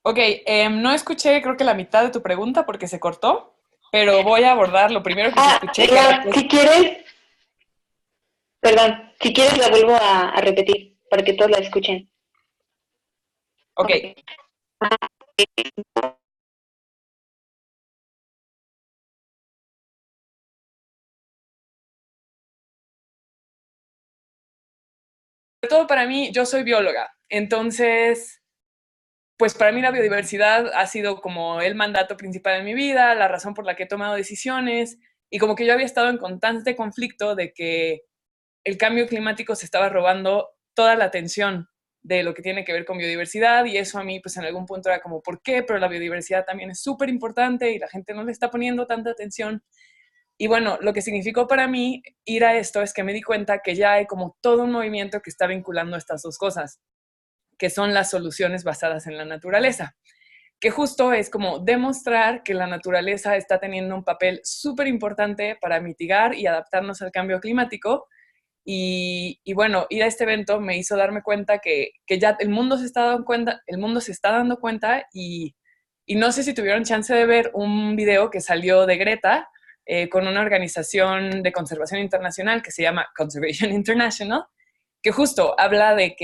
Ok, no escuché creo que la mitad de tu pregunta porque se cortó, pero voy a abordar lo primero que sí escuché, que era pues, Si quieres, perdón, si quieres la vuelvo a repetir para que todos la escuchen. ok, sobre todo para mí, yo soy bióloga, entonces, pues para mí la biodiversidad ha sido como el mandato principal en mi vida, la razón por la que he tomado decisiones y como que yo había estado en constante conflicto de que el cambio climático se estaba robando toda la atención de lo que tiene que ver con biodiversidad y eso a mí pues en algún punto era como, ¿por qué? Pero la biodiversidad también es súper importante y la gente no le está poniendo tanta atención. Y bueno, lo que significó para mí ir a esto es que me di cuenta que ya hay como todo un movimiento que está vinculando estas dos cosas, que son las soluciones basadas en la naturaleza, que justo es como demostrar que la naturaleza está teniendo un papel súper importante para mitigar y adaptarnos al cambio climático. Y bueno, ir a este evento me hizo darme cuenta que ya el mundo se está dando cuenta, el mundo se está dando cuenta y no sé si tuvieron chance de ver un video que salió de Greta con una organización de conservación internacional que se llama Conservation International, que justo habla de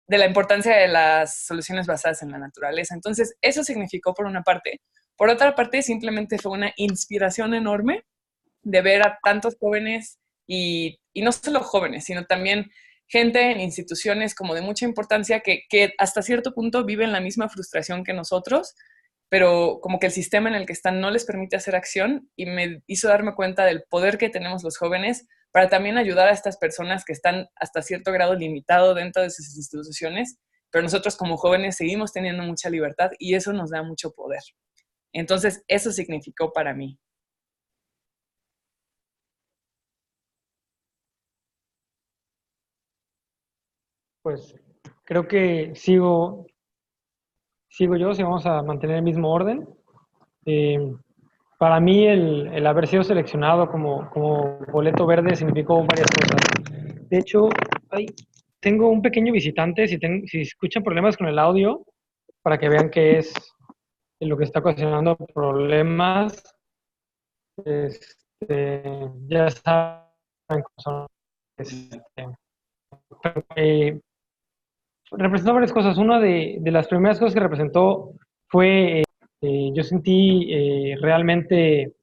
la importancia de las soluciones basadas en la naturaleza. Entonces, eso significó por una parte. Por otra parte, simplemente fue una inspiración enorme de ver a tantos jóvenes y no solo jóvenes, sino también gente en instituciones como de mucha importancia que hasta cierto punto viven la misma frustración que nosotros, pero como que el sistema en el que están no les permite hacer acción y me hizo darme cuenta del poder que tenemos los jóvenes para también ayudar a estas personas que están hasta cierto grado limitado dentro de sus instituciones, pero nosotros como jóvenes seguimos teniendo mucha libertad y eso nos da mucho poder. Entonces, eso significó para mí. Pues creo que sigo yo, si vamos a mantener el mismo orden. Eh, para mí el haber sido seleccionado como boleto verde significó varias cosas. De hecho, ay, tengo un pequeño visitante, si escuchan problemas con el audio, para que vean qué es lo que está ocasionando problemas, ya saben cómo son. Este, eh, Representó varias cosas. Una de las primeras cosas que representó fue, yo sentí realmente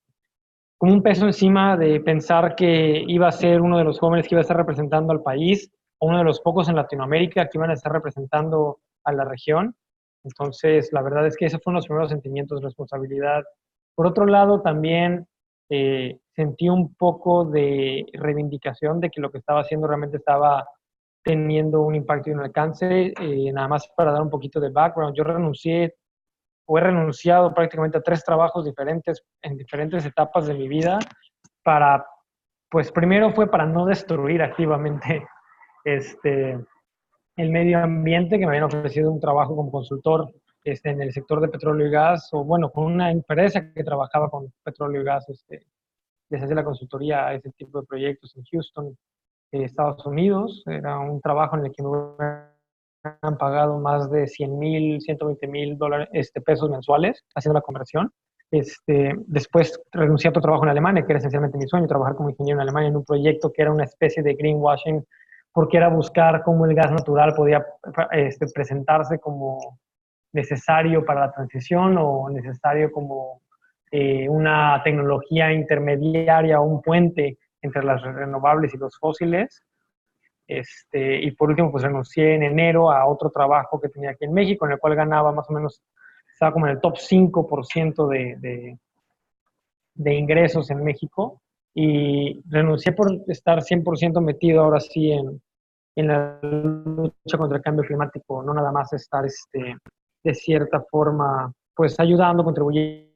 como un peso encima de pensar que iba a ser uno de los jóvenes que iba a estar representando al país, o uno de los pocos en Latinoamérica que iban a estar representando a la región. Entonces, la verdad es que esos fueron los primeros sentimientos de responsabilidad. Por otro lado, también sentí un poco de reivindicación de que lo que estaba haciendo realmente estaba teniendo un impacto y un alcance. Nada más para dar un poquito de background, yo renuncié o he renunciado prácticamente a 3 trabajos diferentes en diferentes etapas de mi vida para, pues primero fue para no destruir activamente este, el medio ambiente, que me habían ofrecido un trabajo como consultor en el sector de petróleo y gas, o bueno, con una empresa que trabajaba con petróleo y gas, les hacía la consultoría a ese tipo de proyectos en Houston, Estados Unidos. Era un trabajo en el que me han pagado más de 100,000, 120,000 dólares, pesos mensuales haciendo la conversión. Después renuncié a otro trabajo en Alemania, que era esencialmente mi sueño, trabajar como ingeniero en Alemania en un proyecto que era una especie de greenwashing, porque era buscar cómo el gas natural podía presentarse como necesario para la transición o necesario como una tecnología intermediaria o un puente entre las renovables y los fósiles. Y por último, pues renuncié en enero a otro trabajo que tenía aquí en México, en el cual ganaba más o menos, estaba como en el top 5% de ingresos en México, y renuncié por estar 100% metido ahora sí en la lucha contra el cambio climático, no nada más estar de cierta forma pues ayudando, contribuyendo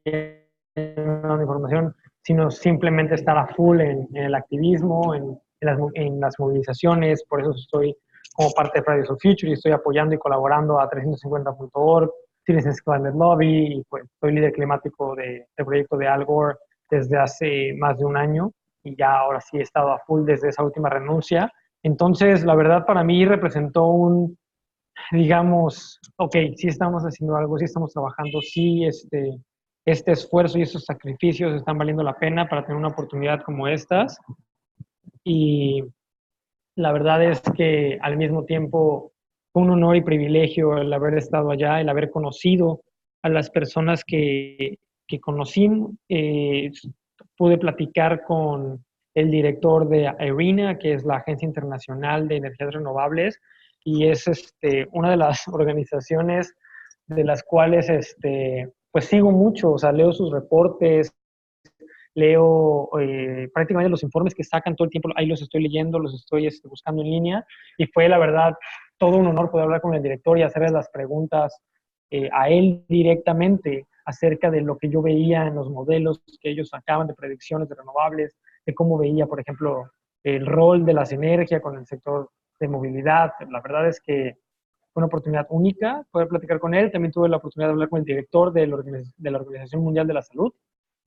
a información, sino simplemente estar a full en el activismo, en las movilizaciones. Por eso estoy como parte de Fridays for Future y estoy apoyando y colaborando a 350.org, Citizens Climate Lobby, y pues soy líder climático del proyecto de Al Gore desde hace más de un año, y ya ahora sí he estado a full desde esa última renuncia. Entonces, la verdad para mí representó digamos, ok, sí estamos haciendo algo, sí estamos trabajando, sí este esfuerzo y estos sacrificios están valiendo la pena para tener una oportunidad como estas. Y la verdad es que al mismo tiempo fue un honor y privilegio el haber estado allá, el haber conocido a las personas que conocí. Pude platicar con el director de IRENA, que es la Agencia Internacional de Energías Renovables, y es una de las organizaciones de las cuales pues sigo mucho, o sea, leo sus reportes, leo prácticamente los informes que sacan todo el tiempo, ahí los estoy leyendo, los estoy buscando en línea, y fue la verdad todo un honor poder hablar con el director y hacerle las preguntas a él directamente acerca de lo que yo veía en los modelos que ellos sacaban de predicciones de renovables, de cómo veía, por ejemplo, el rol de las energías con el sector de movilidad. La verdad es que fue una oportunidad única poder platicar con él. También tuve la oportunidad de hablar con el director de la Organización Mundial de la Salud,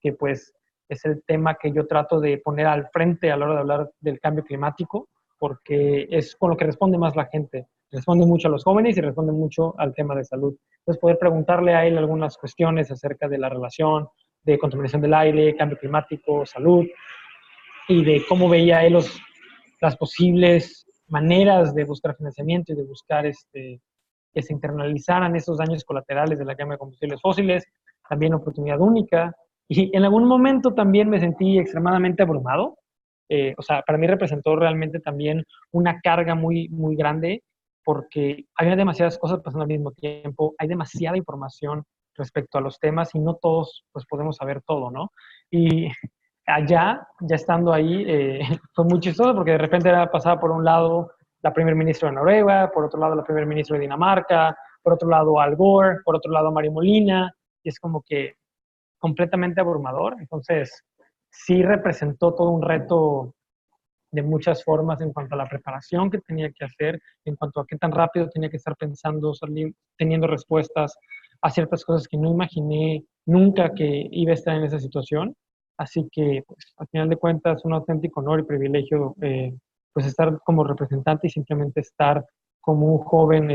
que pues es el tema que yo trato de poner al frente a la hora de hablar del cambio climático, porque es con lo que responde más la gente. Responde mucho a los jóvenes y responde mucho al tema de salud. Entonces, poder preguntarle a él algunas cuestiones acerca de la relación de contaminación del aire, cambio climático, salud, y de cómo veía él las posibles maneras de buscar financiamiento y de buscar que se internalizaran esos daños colaterales de la quema de combustibles fósiles, también oportunidad única. Y en algún momento también me sentí extremadamente abrumado. O sea, para mí representó realmente también una carga muy, muy grande porque había demasiadas cosas pasando al mismo tiempo, hay demasiada información respecto a los temas y no todos pues podemos saber todo, ¿no? Y allá, ya estando ahí, fue muy chistoso porque de repente era pasada por un lado la primer ministra de Noruega, por otro lado la primer ministra de Dinamarca, por otro lado Al Gore, por otro lado Mario Molina, y es como que completamente abrumador. Entonces, sí representó todo un reto de muchas formas en cuanto a la preparación que tenía que hacer, en cuanto a qué tan rápido tenía que estar pensando, teniendo respuestas a ciertas cosas que no imaginé nunca que iba a estar en esa situación. Así que, pues, al final de cuentas, un auténtico honor y privilegio, pues, estar como representante y simplemente estar como un joven,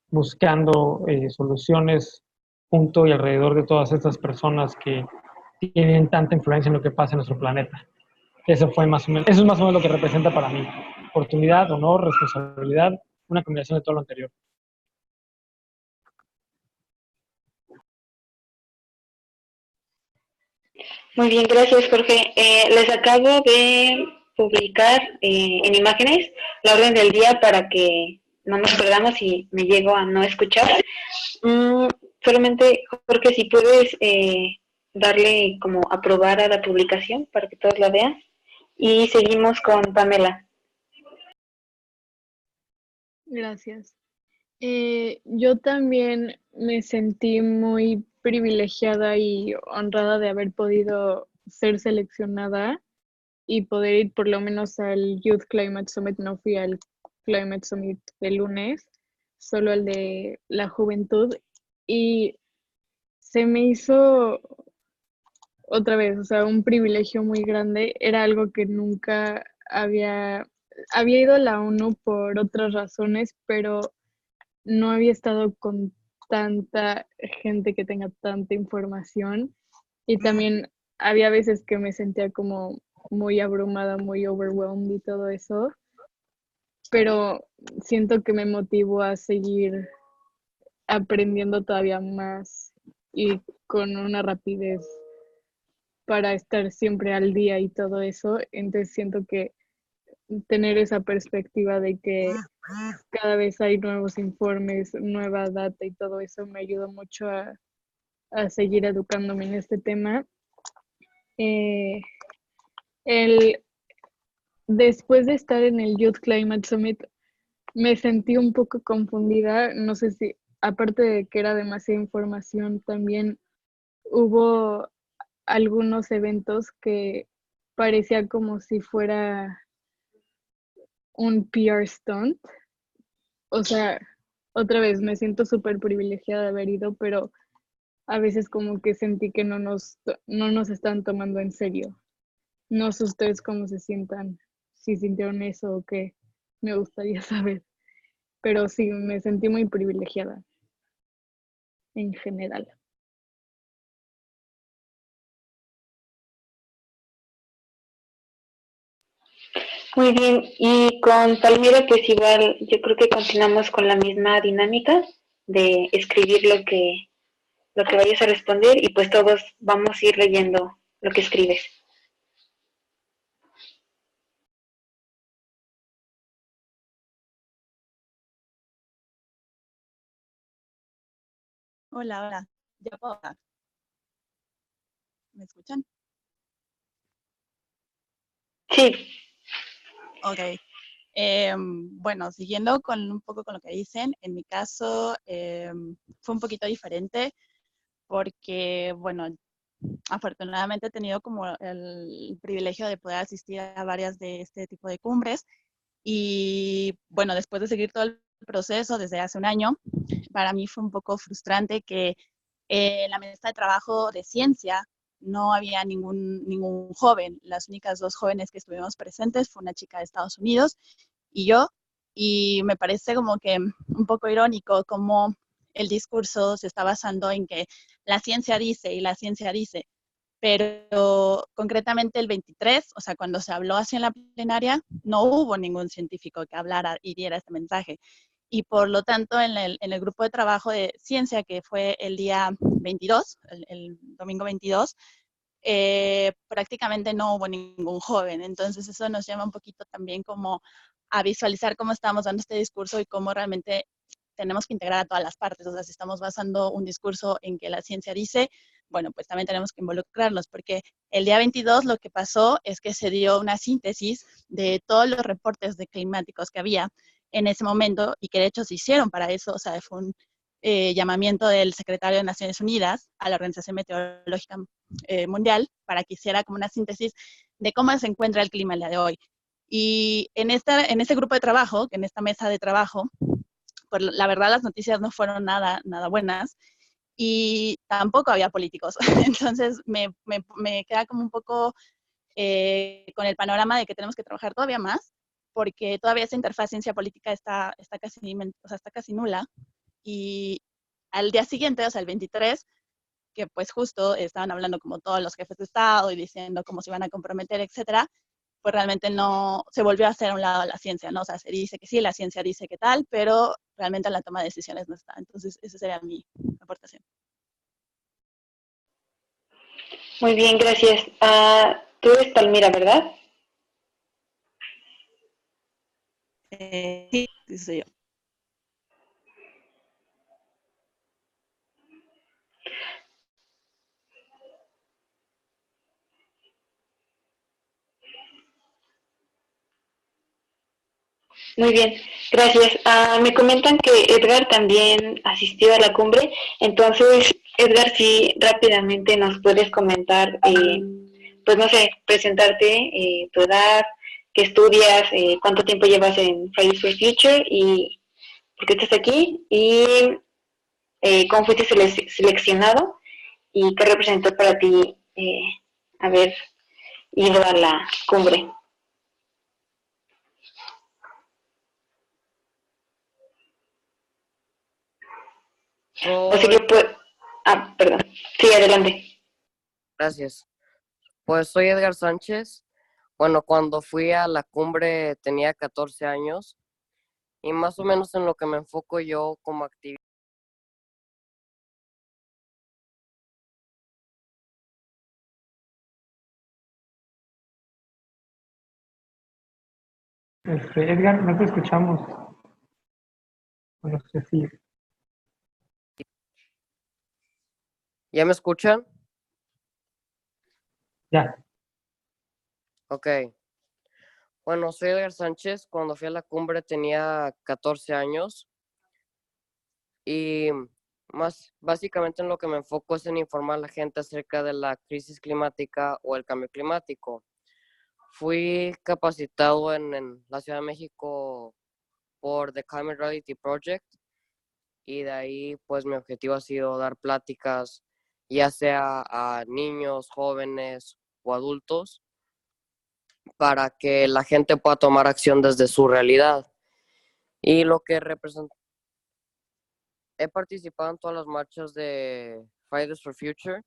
buscando soluciones junto y alrededor de todas estas personas que tienen tanta influencia en lo que pasa en nuestro planeta. Eso es más o menos lo que representa para mí. Oportunidad, honor, responsabilidad, una combinación de todo lo anterior. Muy bien, gracias, Jorge. Les acabo de publicar en imágenes la orden del día para que no nos perdamos y me llego a no escuchar. Solamente, Jorge, si puedes darle como aprobar a la publicación para que todos la vean. Y seguimos con Pamela. Gracias. Yo también me sentí muy privilegiada y honrada de haber podido ser seleccionada y poder ir por lo menos al Youth Climate Summit. No fui al Climate Summit del lunes, solo al de la juventud. Y se me hizo otra vez, o sea, un privilegio muy grande. Era algo que nunca había ido a la ONU por otras razones, pero no había estado con tanta gente que tenga tanta información, y también había veces que me sentía como muy abrumada, muy overwhelmed y todo eso, pero siento que me motivó a seguir aprendiendo todavía más y con una rapidez para estar siempre al día y todo eso. Entonces siento que tener esa perspectiva de que cada vez hay nuevos informes, nueva data y todo eso me ayuda mucho a seguir educándome en este tema. Eh, el, Después de estar en el Youth Climate Summit, me sentí un poco confundida. No sé si, aparte de que era demasiada información, también hubo algunos eventos que parecía como si fuera un PR stunt. O sea, otra vez me siento súper privilegiada de haber ido, pero a veces como que sentí que no nos están tomando en serio. No sé ustedes cómo se sientan, si sintieron eso o qué, me gustaría saber. pero sí, me sentí muy privilegiada en general. Muy bien, y con Palmira pues igual yo creo que continuamos con la misma dinámica de escribir lo que vayas a responder y pues todos vamos a ir leyendo lo que escribes. Hola, hola. ¿Ya puedo hablar? ¿Me escuchan? Sí, Ok. Bueno, siguiendo con un poco con lo que dicen, en mi caso fue un poquito diferente porque, bueno, afortunadamente he tenido como el privilegio de poder asistir a varias de este tipo de cumbres y, bueno, después de seguir todo el proceso desde hace un año, para mí fue un poco frustrante que en la mesa de trabajo de ciencia no había ningún joven. Las únicas dos jóvenes que estuvimos presentes fue una chica de Estados Unidos y yo. Y me parece como que un poco irónico cómo el discurso se está basando en que la ciencia dice y la ciencia dice, pero concretamente el 23, o sea, cuando se habló así en la plenaria, no hubo ningún científico que hablara y diera este mensaje. Y por lo tanto, en el grupo de trabajo de ciencia, que fue el día 22, el domingo 22, prácticamente no hubo ningún joven. Entonces eso nos llama un poquito también como a visualizar cómo estamos dando este discurso y cómo realmente tenemos que integrar a todas las partes. O sea, si estamos basando un discurso en que la ciencia dice, bueno, pues también tenemos que involucrarnos, porque el día 22 lo que pasó es que se dio una síntesis de todos los reportes de climáticos que había en ese momento y que de hecho se hicieron para eso. O sea, fue un llamamiento del secretario de Naciones Unidas a la Organización Meteorológica Mundial para que hiciera como una síntesis de cómo se encuentra el clima el día de hoy. Y en este grupo de trabajo, en esta mesa de trabajo, pues la verdad las noticias no fueron nada buenas y tampoco había políticos. Entonces me queda como un poco con el panorama de que tenemos que trabajar todavía más porque todavía esa interfaz ciencia-política está casi nula. Y al día siguiente, o sea, el 23, que pues justo estaban hablando como todos los jefes de Estado y diciendo cómo se iban a comprometer, etcétera, pues realmente no se volvió a hacer a un lado la ciencia, ¿no? O sea, se dice que sí, la ciencia dice que tal, pero realmente en la toma de decisiones no está. Entonces, esa sería mi aportación. muy bien, gracias. Tú eres Palmira, ¿verdad? Sí, eso soy yo. Muy bien, gracias. Me comentan que Edgar también asistió a la cumbre, entonces, Edgar, si rápidamente nos puedes comentar, pues no sé, presentarte, tu edad, qué estudias, cuánto tiempo llevas en Fridays for Future y por qué estás aquí y cómo fuiste seleccionado y qué representó para ti haber ido a la cumbre. O si que pues, perdón. Sí, adelante. Gracias. Pues soy Edgar Sánchez. Bueno, cuando fui a la cumbre tenía 14 años y más o menos en lo que me enfoco yo como activista. Edgar, no te escuchamos. No sé si. ¿Ya me escuchan? Ya. Ok. Bueno, soy Edgar Sánchez. Cuando fui a la cumbre tenía 14 años y más básicamente en lo que me enfoco es en informar a la gente acerca de la crisis climática o el cambio climático. Fui capacitado en la Ciudad de México por The Climate Reality Project y de ahí pues mi objetivo ha sido dar pláticas ya sea a niños, jóvenes o adultos para que la gente pueda tomar acción desde su realidad. Y lo que representa, he participado en todas las marchas de Fridays for Future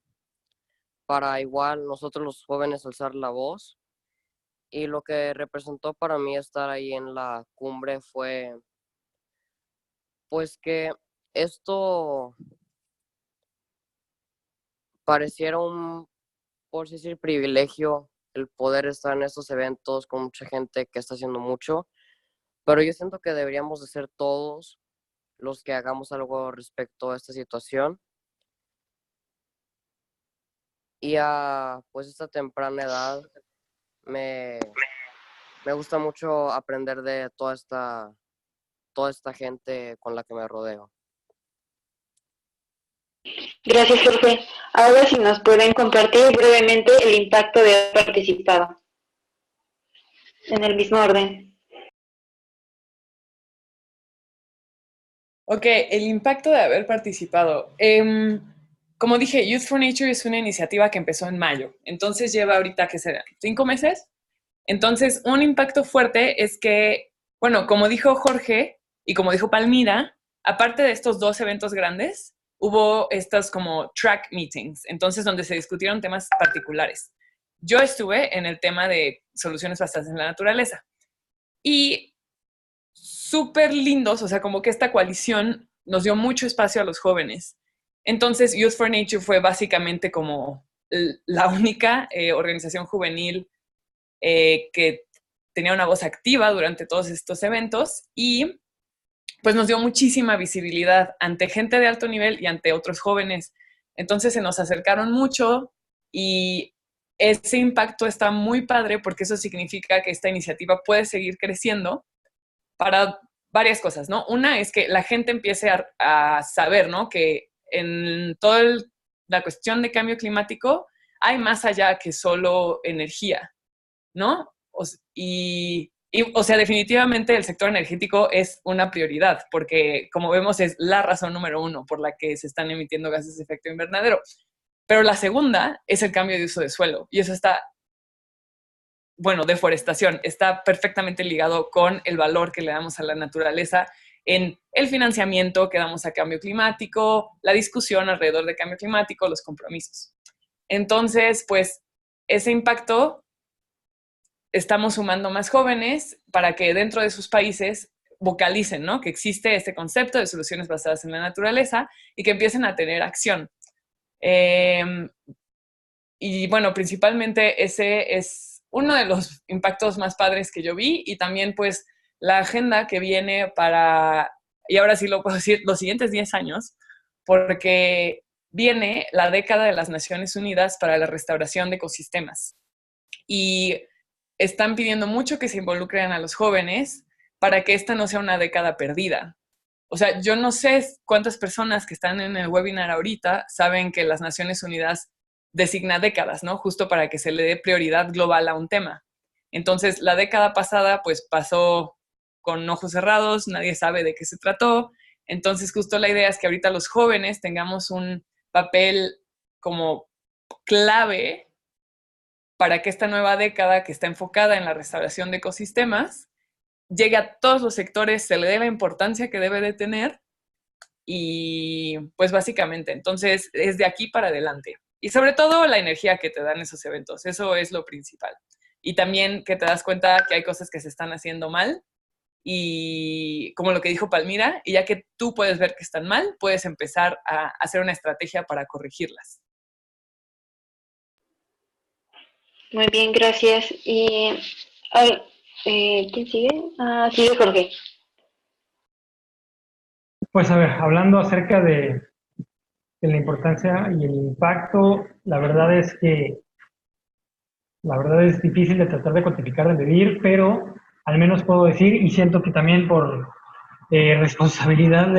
para igual nosotros los jóvenes alzar la voz. Y lo que representó para mí estar ahí en la cumbre fue pues que esto pareciera un, por así decir, privilegio el poder estar en estos eventos con mucha gente que está haciendo mucho, pero yo siento que deberíamos de ser todos los que hagamos algo respecto a esta situación. Y a pues esta temprana edad me, me gusta mucho aprender de toda esta gente con la que me rodeo. Gracias, Jorge. Ahora si nos pueden compartir brevemente el impacto de haber participado. En el mismo orden. Ok, el impacto de haber participado. Como dije, Youth for Nature es una iniciativa que empezó en mayo, entonces lleva ahorita, ¿qué será? ¿5 meses? Entonces, un impacto fuerte es que, bueno, como dijo Jorge y como dijo Palmira, aparte de estos 2 eventos grandes, hubo estos como track meetings, entonces donde se discutieron temas particulares. Yo estuve en el tema de soluciones basadas en la naturaleza y súper lindos, o sea, como que esta coalición nos dio mucho espacio a los jóvenes. Entonces, Youth for Nature fue básicamente como la única organización juvenil que tenía una voz activa durante todos estos eventos y pues nos dio muchísima visibilidad ante gente de alto nivel y ante otros jóvenes. Entonces se nos acercaron mucho y ese impacto está muy padre porque eso significa que esta iniciativa puede seguir creciendo para varias cosas, ¿no? Una es que la gente empiece a saber, ¿no? Que en toda la cuestión de cambio climático hay más allá que solo energía, ¿no? O sea, definitivamente el sector energético es una prioridad, porque como vemos es la razón número 1 por la que se están emitiendo gases de efecto invernadero. Pero la segunda es el cambio de uso de suelo, y eso está, bueno, deforestación, está perfectamente ligado con el valor que le damos a la naturaleza en el financiamiento que damos a cambio climático, la discusión alrededor de cambio climático, los compromisos. Entonces, pues, ese impacto estamos sumando más jóvenes para que dentro de sus países vocalicen, ¿no? Que existe este concepto de soluciones basadas en la naturaleza y que empiecen a tener acción. Y bueno, principalmente ese es uno de los impactos más padres que yo vi y también pues la agenda que viene para, y ahora sí lo puedo decir, los siguientes 10 años, porque viene la década de las Naciones Unidas para la restauración de ecosistemas. Y están pidiendo mucho que se involucren a los jóvenes para que esta no sea una década perdida. O sea, yo no sé cuántas personas que están en el webinar ahorita saben que las Naciones Unidas designa décadas, ¿no? Justo para que se le dé prioridad global a un tema. Entonces, la década pasada, pues pasó con ojos cerrados, nadie sabe de qué se trató. Entonces, justo la idea es que ahorita los jóvenes tengamos un papel como clave para que esta nueva década que está enfocada en la restauración de ecosistemas llegue a todos los sectores, se le dé la importancia que debe de tener y pues básicamente, entonces es de aquí para adelante. Y sobre todo la energía que te dan esos eventos, eso es lo principal. Y también que te das cuenta que hay cosas que se están haciendo mal y como lo que dijo Palmira, y ya que tú puedes ver que están mal, puedes empezar a hacer una estrategia para corregirlas. Muy bien, gracias. Y ¿quién sigue? Sigue Jorge. Pues a ver, hablando acerca de la importancia y el impacto, la verdad es difícil de tratar de cuantificar, de medir, pero al menos puedo decir, y siento que también por responsabilidad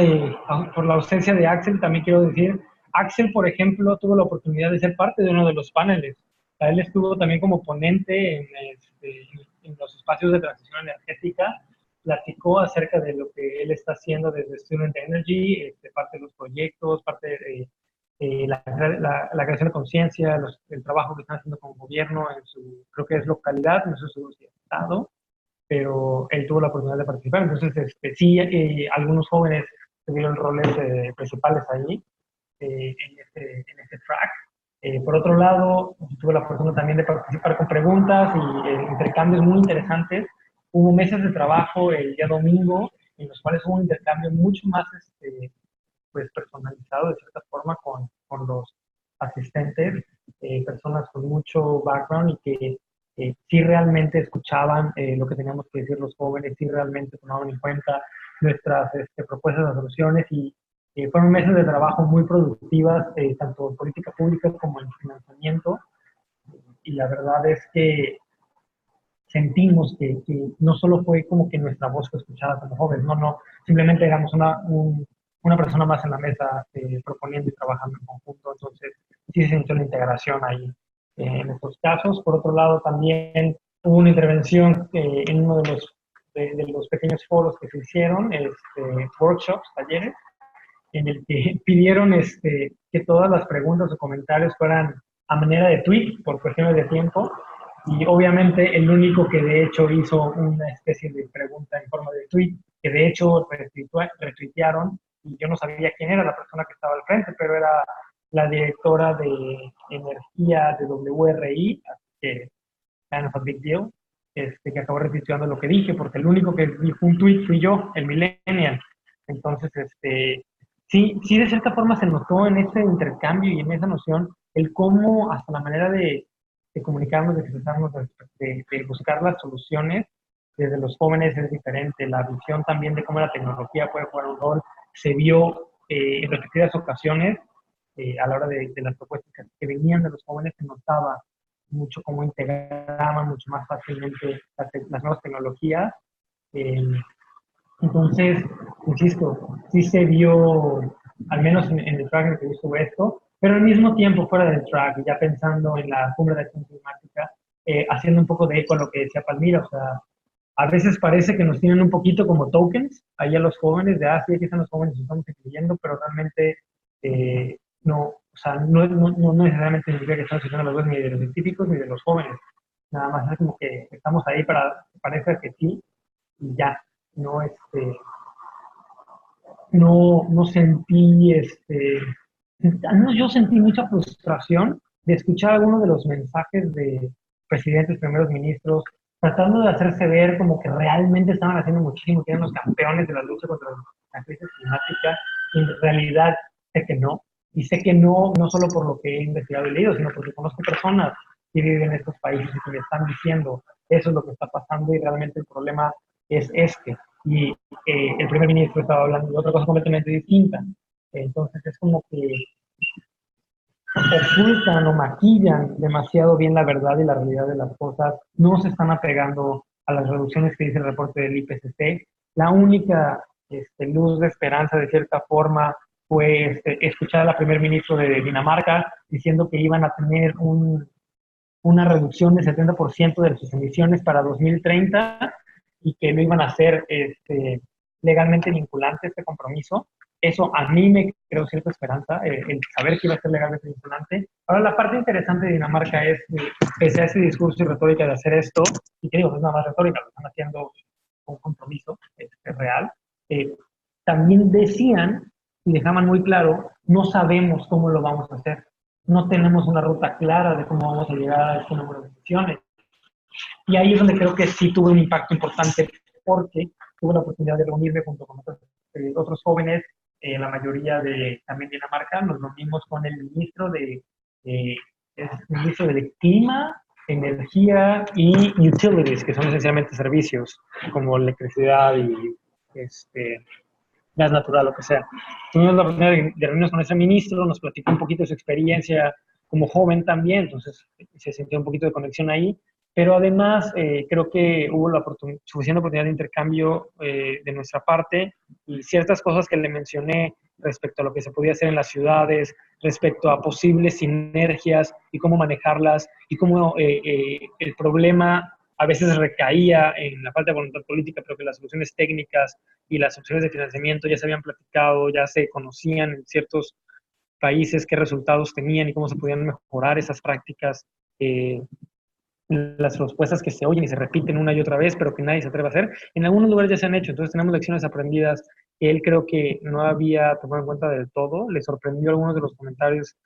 por la ausencia de Axel, también quiero decir, Axel, por ejemplo, tuvo la oportunidad de ser parte de uno de los paneles. Él estuvo también como ponente en los espacios de transición energética, platicó acerca de lo que él está haciendo desde Student Energy, parte de los proyectos, parte de la creación de conciencia, el trabajo que están haciendo como gobierno en su, creo que es localidad, no sé si es estado. pero él tuvo la oportunidad de participar. Entonces, sí, algunos jóvenes tuvieron roles principales ahí, en este track. Por otro lado, tuve la fortuna también de participar con preguntas y intercambios muy interesantes. Hubo meses de trabajo el día domingo, en los cuales hubo un intercambio mucho más pues, personalizado, de cierta forma, con los asistentes, personas con mucho background y que sí realmente escuchaban lo que teníamos que decir los jóvenes, sí realmente tomaban en cuenta nuestras propuestas de soluciones y fueron meses de trabajo muy productivas, tanto en política pública como en financiamiento. Y la verdad es que sentimos que no solo fue como que nuestra voz fue escuchada como jóvenes, no, simplemente éramos una persona más en la mesa proponiendo y trabajando en conjunto, entonces sí se sintió la integración ahí en estos casos. Por otro lado, también hubo una intervención en uno de los pequeños foros que se hicieron, workshops, talleres, en el que pidieron que todas las preguntas o comentarios fueran a manera de tweet por cuestiones de tiempo. Y obviamente el único que de hecho hizo una especie de pregunta en forma de tweet, que de hecho retuitearon, y yo no sabía quién era la persona que estaba al frente, pero era la directora de energía de WRI, que kind of a big deal, que acabó retuiteando lo que dije, porque el único que dijo un tweet fui yo, el millennial. Entonces, sí, de cierta forma se notó en ese intercambio y en esa noción el cómo hasta la manera de comunicarnos, de expresarnos, de buscar las soluciones desde los jóvenes es diferente. La visión también de cómo la tecnología puede jugar un rol se vio en repetidas ocasiones a la hora de las propuestas que venían de los jóvenes, se notaba mucho cómo integraban mucho más fácilmente las nuevas tecnologías. Eh, entonces, insisto, sí se vio, al menos en el track en el que yo estuve esto, pero al mismo tiempo fuera del track, ya pensando en la cumbre de acción climática, haciendo un poco de eco a lo que decía Palmira, o sea, a veces parece que nos tienen un poquito como tokens, ahí a los jóvenes, de, sí, aquí están los jóvenes, estamos incluyendo, pero realmente no, o sea, no necesariamente significa que estamos escuchando los dos ni de los científicos ni de los jóvenes, nada más es como que estamos ahí para, parece que sí, y ya, no, no sentí, al menos yo sentí mucha frustración de escuchar algunos de los mensajes de presidentes, primeros ministros, tratando de hacerse ver como que realmente estaban haciendo muchísimo, que eran los campeones de la lucha contra la crisis climática, y en realidad sé que no, y sé que no solo por lo que he investigado y leído, sino porque conozco personas que viven en estos países y que me están diciendo eso es lo que está pasando y realmente el problema es y el primer ministro estaba hablando de otra cosa completamente distinta. Entonces es como que ocultan o maquillan demasiado bien la verdad y la realidad de las cosas, no se están apegando a las reducciones que dice el reporte del IPCC. La única luz de esperanza, de cierta forma, fue escuchar a la primer ministro de Dinamarca diciendo que iban a tener una reducción del 70% de sus emisiones para 2030 y que lo iban a hacer legalmente vinculante este compromiso. Eso a mí me creó cierta esperanza, el saber que iba a ser legalmente vinculante. Ahora, la parte interesante de Dinamarca es, pese a ese discurso y retórica de hacer esto, y que digo, no es nada más retórica, lo están haciendo un compromiso real, también decían y dejaban muy claro, no sabemos cómo lo vamos a hacer. No tenemos una ruta clara de cómo vamos a llegar a este número de emisiones. Y ahí es donde creo que sí tuve un impacto importante porque tuve la oportunidad de reunirme junto con otros jóvenes, la mayoría de también Dinamarca, nos reunimos con el ministro el ministro del Clima, Energía y Utilities, que son esencialmente servicios como electricidad y gas natural, lo que sea. Tuvimos la oportunidad de reunirnos con ese ministro, nos platicó un poquito de su experiencia como joven también, entonces se sintió un poquito de conexión ahí, pero además creo que hubo suficiente oportunidad de intercambio de nuestra parte y ciertas cosas que le mencioné respecto a lo que se podía hacer en las ciudades, respecto a posibles sinergias y cómo manejarlas y cómo el problema a veces recaía en la falta de voluntad política, pero que las soluciones técnicas y las opciones de financiamiento ya se habían platicado, ya se conocían en ciertos países qué resultados tenían y cómo se podían mejorar esas prácticas las respuestas que se oyen y se repiten una y otra vez, pero que nadie se atreve a hacer, en algunos lugares ya se han hecho, entonces tenemos lecciones aprendidas que él creo que no había tomado en cuenta del todo, le sorprendió algunos de los comentarios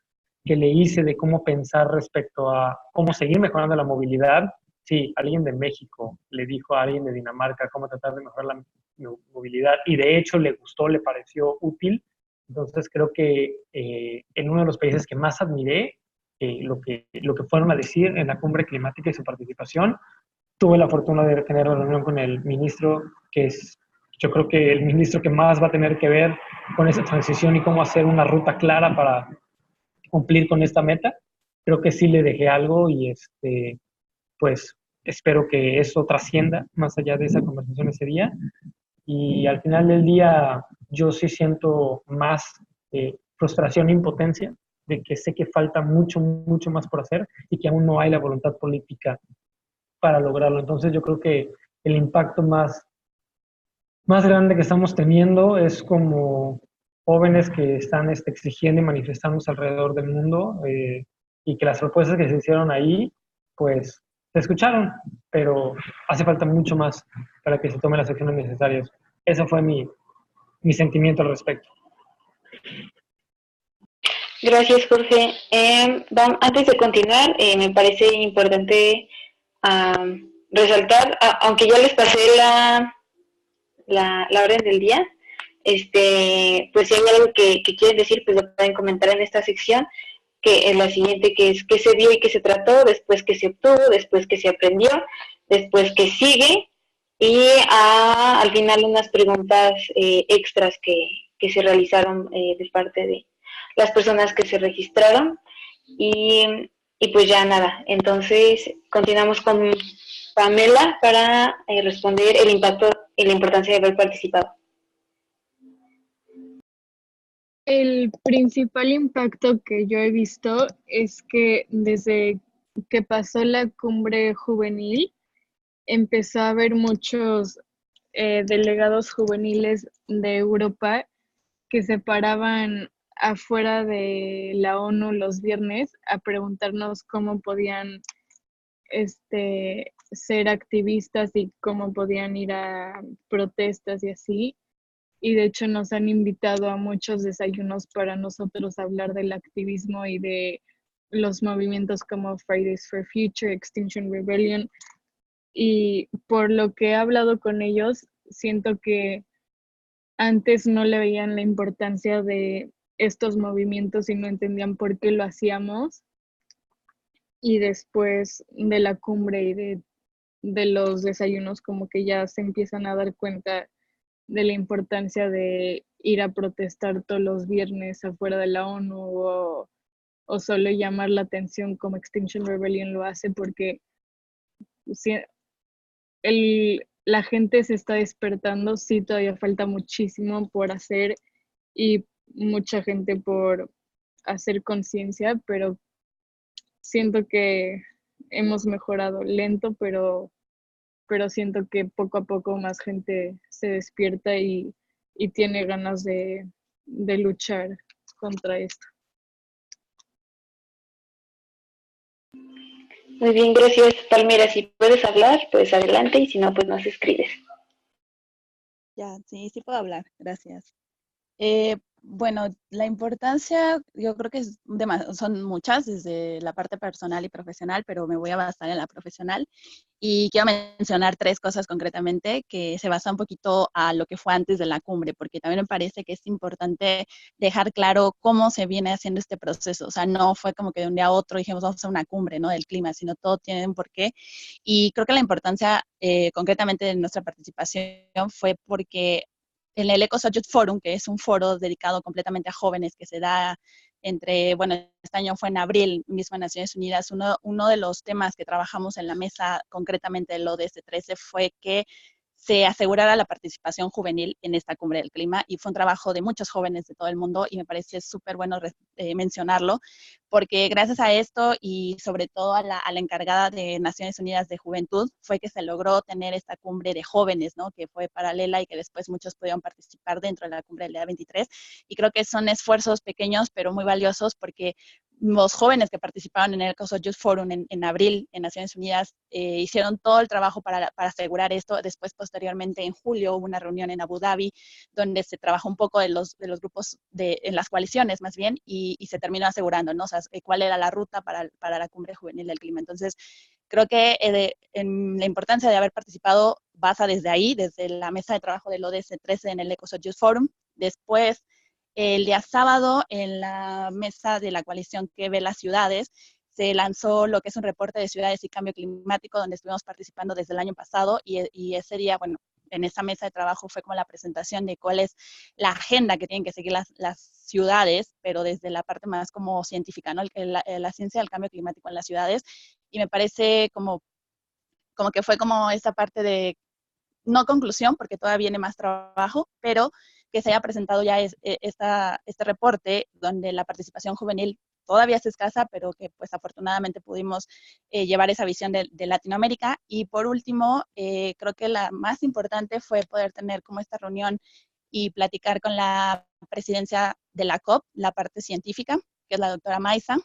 que le hice de cómo pensar respecto a cómo seguir mejorando la movilidad. Sí, alguien de México le dijo a alguien de Dinamarca cómo tratar de mejorar la movilidad y de hecho le gustó, le pareció útil. Entonces creo que en uno de los países que más admiré, lo que fueron a decir en la cumbre climática y su participación, tuve la fortuna de tener una reunión con el ministro, que es yo creo que el ministro que más va a tener que ver con esa transición y cómo hacer una ruta clara para cumplir con esta meta. Creo que sí le dejé algo y pues espero que eso trascienda más allá de esa conversación ese día. Y al final del día yo sí siento más frustración e impotencia de que sé que falta mucho, mucho más por hacer y que aún no hay la voluntad política para lograrlo. Entonces yo creo que el impacto más grande que estamos teniendo es como jóvenes que están exigiendo y manifestándose alrededor del mundo y que las propuestas que se hicieron ahí, pues se escucharon, pero hace falta mucho más para que se tomen las acciones necesarias. Ese fue mi sentimiento al respecto. Gracias, Jorge. Antes de continuar, me parece importante resaltar, aunque ya les pasé la orden del día, pues si hay algo que quieren decir, pues lo pueden comentar en esta sección, que es la siguiente, que es qué se vio y qué se trató, después qué se obtuvo, después qué se aprendió, después qué sigue, y al final unas preguntas extras que se realizaron de parte de las personas que se registraron. Y pues ya nada, entonces continuamos con Pamela para responder el impacto y la importancia de haber participado. El principal impacto que yo he visto es que desde que pasó la cumbre juvenil, empezó a haber muchos delegados juveniles de Europa que se paraban afuera de la ONU los viernes a preguntarnos cómo podían ser activistas y cómo podían ir a protestas y así. Y de hecho nos han invitado a muchos desayunos para nosotros hablar del activismo y de los movimientos como Fridays for Future, Extinction Rebellion. Y por lo que he hablado con ellos, siento que antes no le veían la importancia de estos movimientos y no entendían por qué lo hacíamos. Y después de la cumbre y de los desayunos, como que ya se empiezan a dar cuenta de la importancia de ir a protestar todos los viernes afuera de la ONU o solo llamar la atención como Extinction Rebellion lo hace, porque la gente se está despertando, sí, todavía falta muchísimo por hacer y mucha gente por hacer conciencia, pero siento que hemos mejorado lento, pero siento que poco a poco más gente se despierta y tiene ganas de luchar contra esto. Muy bien, gracias, Palmera. Si puedes hablar, pues adelante, y si no, pues nos escribes. Ya, sí, sí puedo hablar, gracias. Bueno, la importancia, yo creo que son muchas, desde la parte personal y profesional, pero me voy a basar en la profesional. Y quiero mencionar 3 cosas concretamente que se basan un poquito a lo que fue antes de la cumbre, porque también me parece que es importante dejar claro cómo se viene haciendo este proceso. O sea, no fue como que de un día a otro dijimos vamos a hacer una cumbre, ¿no? Del clima, sino todo tiene un porqué. Y creo que la importancia concretamente de nuestra participación fue porque en el Eco Subject Forum, que es un foro dedicado completamente a jóvenes que se da bueno, este año fue en abril, mismo en Naciones Unidas, uno de los temas que trabajamos en la mesa, concretamente del ODS 13, fue que se asegurara la participación juvenil en esta cumbre del clima, y fue un trabajo de muchos jóvenes de todo el mundo, y me parece súper bueno mencionarlo, porque gracias a esto y sobre todo a la encargada de Naciones Unidas de Juventud, fue que se logró tener esta cumbre de jóvenes, ¿no? Que fue paralela y que después muchos pudieron participar dentro de la cumbre del día 23, y creo que son esfuerzos pequeños pero muy valiosos, porque los jóvenes que participaron en el Ecoso Youth Forum en abril en Naciones Unidas hicieron todo el trabajo para asegurar esto. Después, posteriormente, en julio, hubo una reunión en Abu Dhabi donde se trabajó un poco de los grupos en las coaliciones, más bien, y se terminó asegurando, ¿no? O sea, cuál era la ruta para la Cumbre Juvenil del Clima. Entonces, creo que en la importancia de haber participado basa desde ahí, desde la mesa de trabajo del ODS 13 en el Ecoso Youth Forum. Después, el día sábado, en la mesa de la coalición que ve las ciudades, se lanzó lo que es un reporte de ciudades y cambio climático, donde estuvimos participando desde el año pasado, y ese día, bueno, en esa mesa de trabajo fue como la presentación de cuál es la agenda que tienen que seguir las ciudades, pero desde la parte más como científica, ¿no? La ciencia del cambio climático en las ciudades, y me parece como que fue como esa parte de, no conclusión, porque todavía viene más trabajo, pero que se haya presentado ya este reporte donde la participación juvenil todavía es escasa, pero que pues afortunadamente pudimos llevar esa visión de Latinoamérica. Y por último, creo que la más importante fue poder tener como esta reunión y platicar con la presidencia de la COP, la parte científica, que es la doctora Maiza.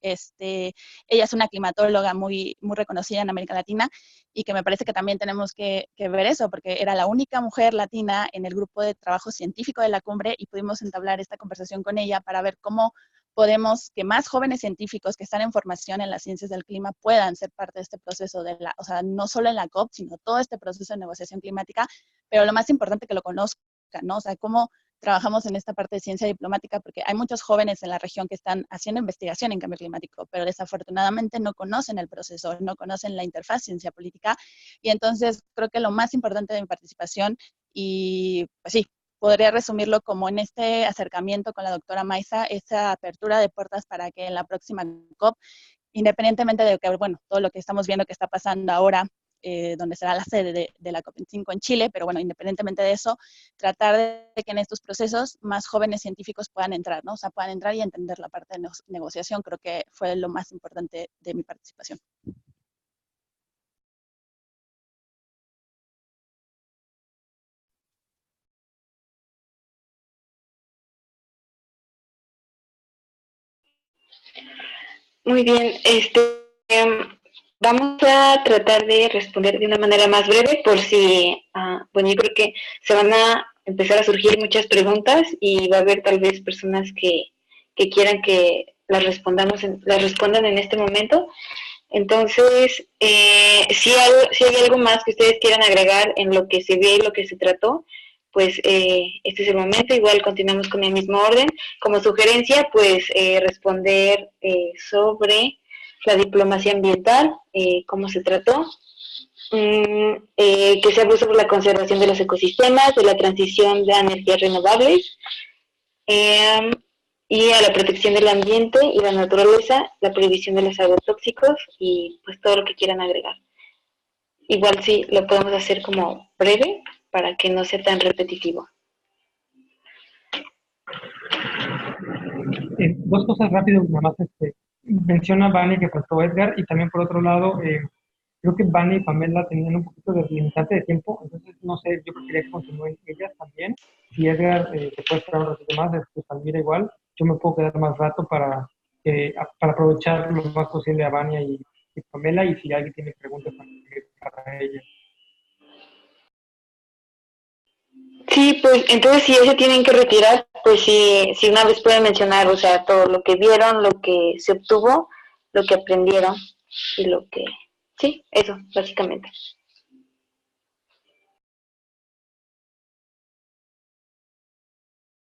Ella es una climatóloga muy, muy reconocida en América Latina, y que me parece que también tenemos que ver eso, porque era la única mujer latina en el grupo de trabajo científico de la cumbre, y pudimos entablar esta conversación con ella para ver cómo podemos que más jóvenes científicos que están en formación en las ciencias del clima puedan ser parte de este proceso, o sea, no solo en la COP, sino todo este proceso de negociación climática, pero lo más importante que lo conozcan, ¿no? O sea, cómo trabajamos en esta parte de ciencia diplomática, porque hay muchos jóvenes en la región que están haciendo investigación en cambio climático, pero desafortunadamente no conocen el proceso, no conocen la interfaz ciencia política, y entonces creo que lo más importante de mi participación, y pues sí, podría resumirlo como en este acercamiento con la doctora Maiza, esa apertura de puertas para que en la próxima COP, independientemente de que, bueno, todo lo que estamos viendo que está pasando ahora, donde será la sede de la COP25 en Chile, pero bueno, independientemente de eso, tratar de que en estos procesos más jóvenes científicos puedan entrar, ¿no? O sea, puedan entrar y entender la parte de negociación, creo que fue lo más importante de mi participación. Muy bien, vamos a tratar de responder de una manera más breve por si, bueno, yo creo que se van a empezar a surgir muchas preguntas y va a haber tal vez personas que quieran que las respondan en este momento. Entonces, si hay algo más que ustedes quieran agregar en lo que se ve y lo que se trató, pues este es el momento. Igual continuamos con el mismo orden. Como sugerencia, pues responder sobre la diplomacia ambiental, cómo se trató, que se habló sobre la conservación de los ecosistemas, de la transición de energías renovables, y a la protección del ambiente y la naturaleza, la prohibición de los agrotóxicos y pues todo lo que quieran agregar. Igual sí lo podemos hacer como breve para que no sea tan repetitivo. Dos cosas rápido, nada más menciona Vani que faltó Edgar, y también por otro lado, creo que Vani y Pamela tenían un poquito de limitante de tiempo, entonces no sé, yo quería que continúen ellas también. Si Edgar se puede esperar un ratito más, pues Palmira igual, yo me puedo quedar más rato para aprovechar lo más posible a Vania y Pamela, y si alguien tiene preguntas para ellas. Sí, pues entonces si se tienen que retirar, pues si una vez pueden mencionar, o sea, todo lo que vieron, lo que se obtuvo, lo que aprendieron y lo que... Sí, eso, básicamente.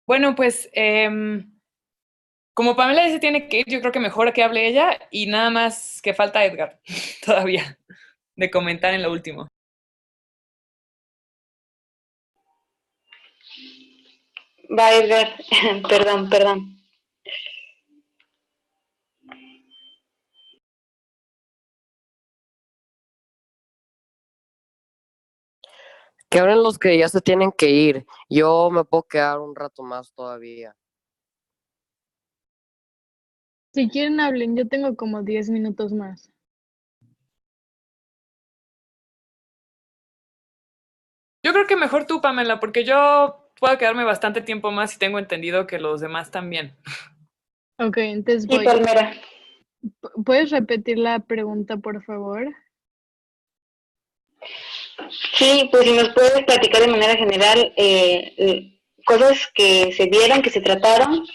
Bueno, pues como Pamela ya se tiene que ir, yo creo que mejor que hable ella, y nada más que falta Edgar todavía de comentar en lo último. Va, Edgar, perdón. Que hablen los que ya se tienen que ir. Yo me puedo quedar un rato más todavía. Si quieren, hablen. Yo tengo como 10 minutos más. Yo creo que mejor tú, Pamela, porque yo puedo quedarme bastante tiempo más y tengo entendido que los demás también. Ok, entonces Sí, voy. Palmera. ¿Puedes repetir la pregunta, por favor? Sí, pues si nos puedes platicar de manera general cosas que se vieron, que se trataron,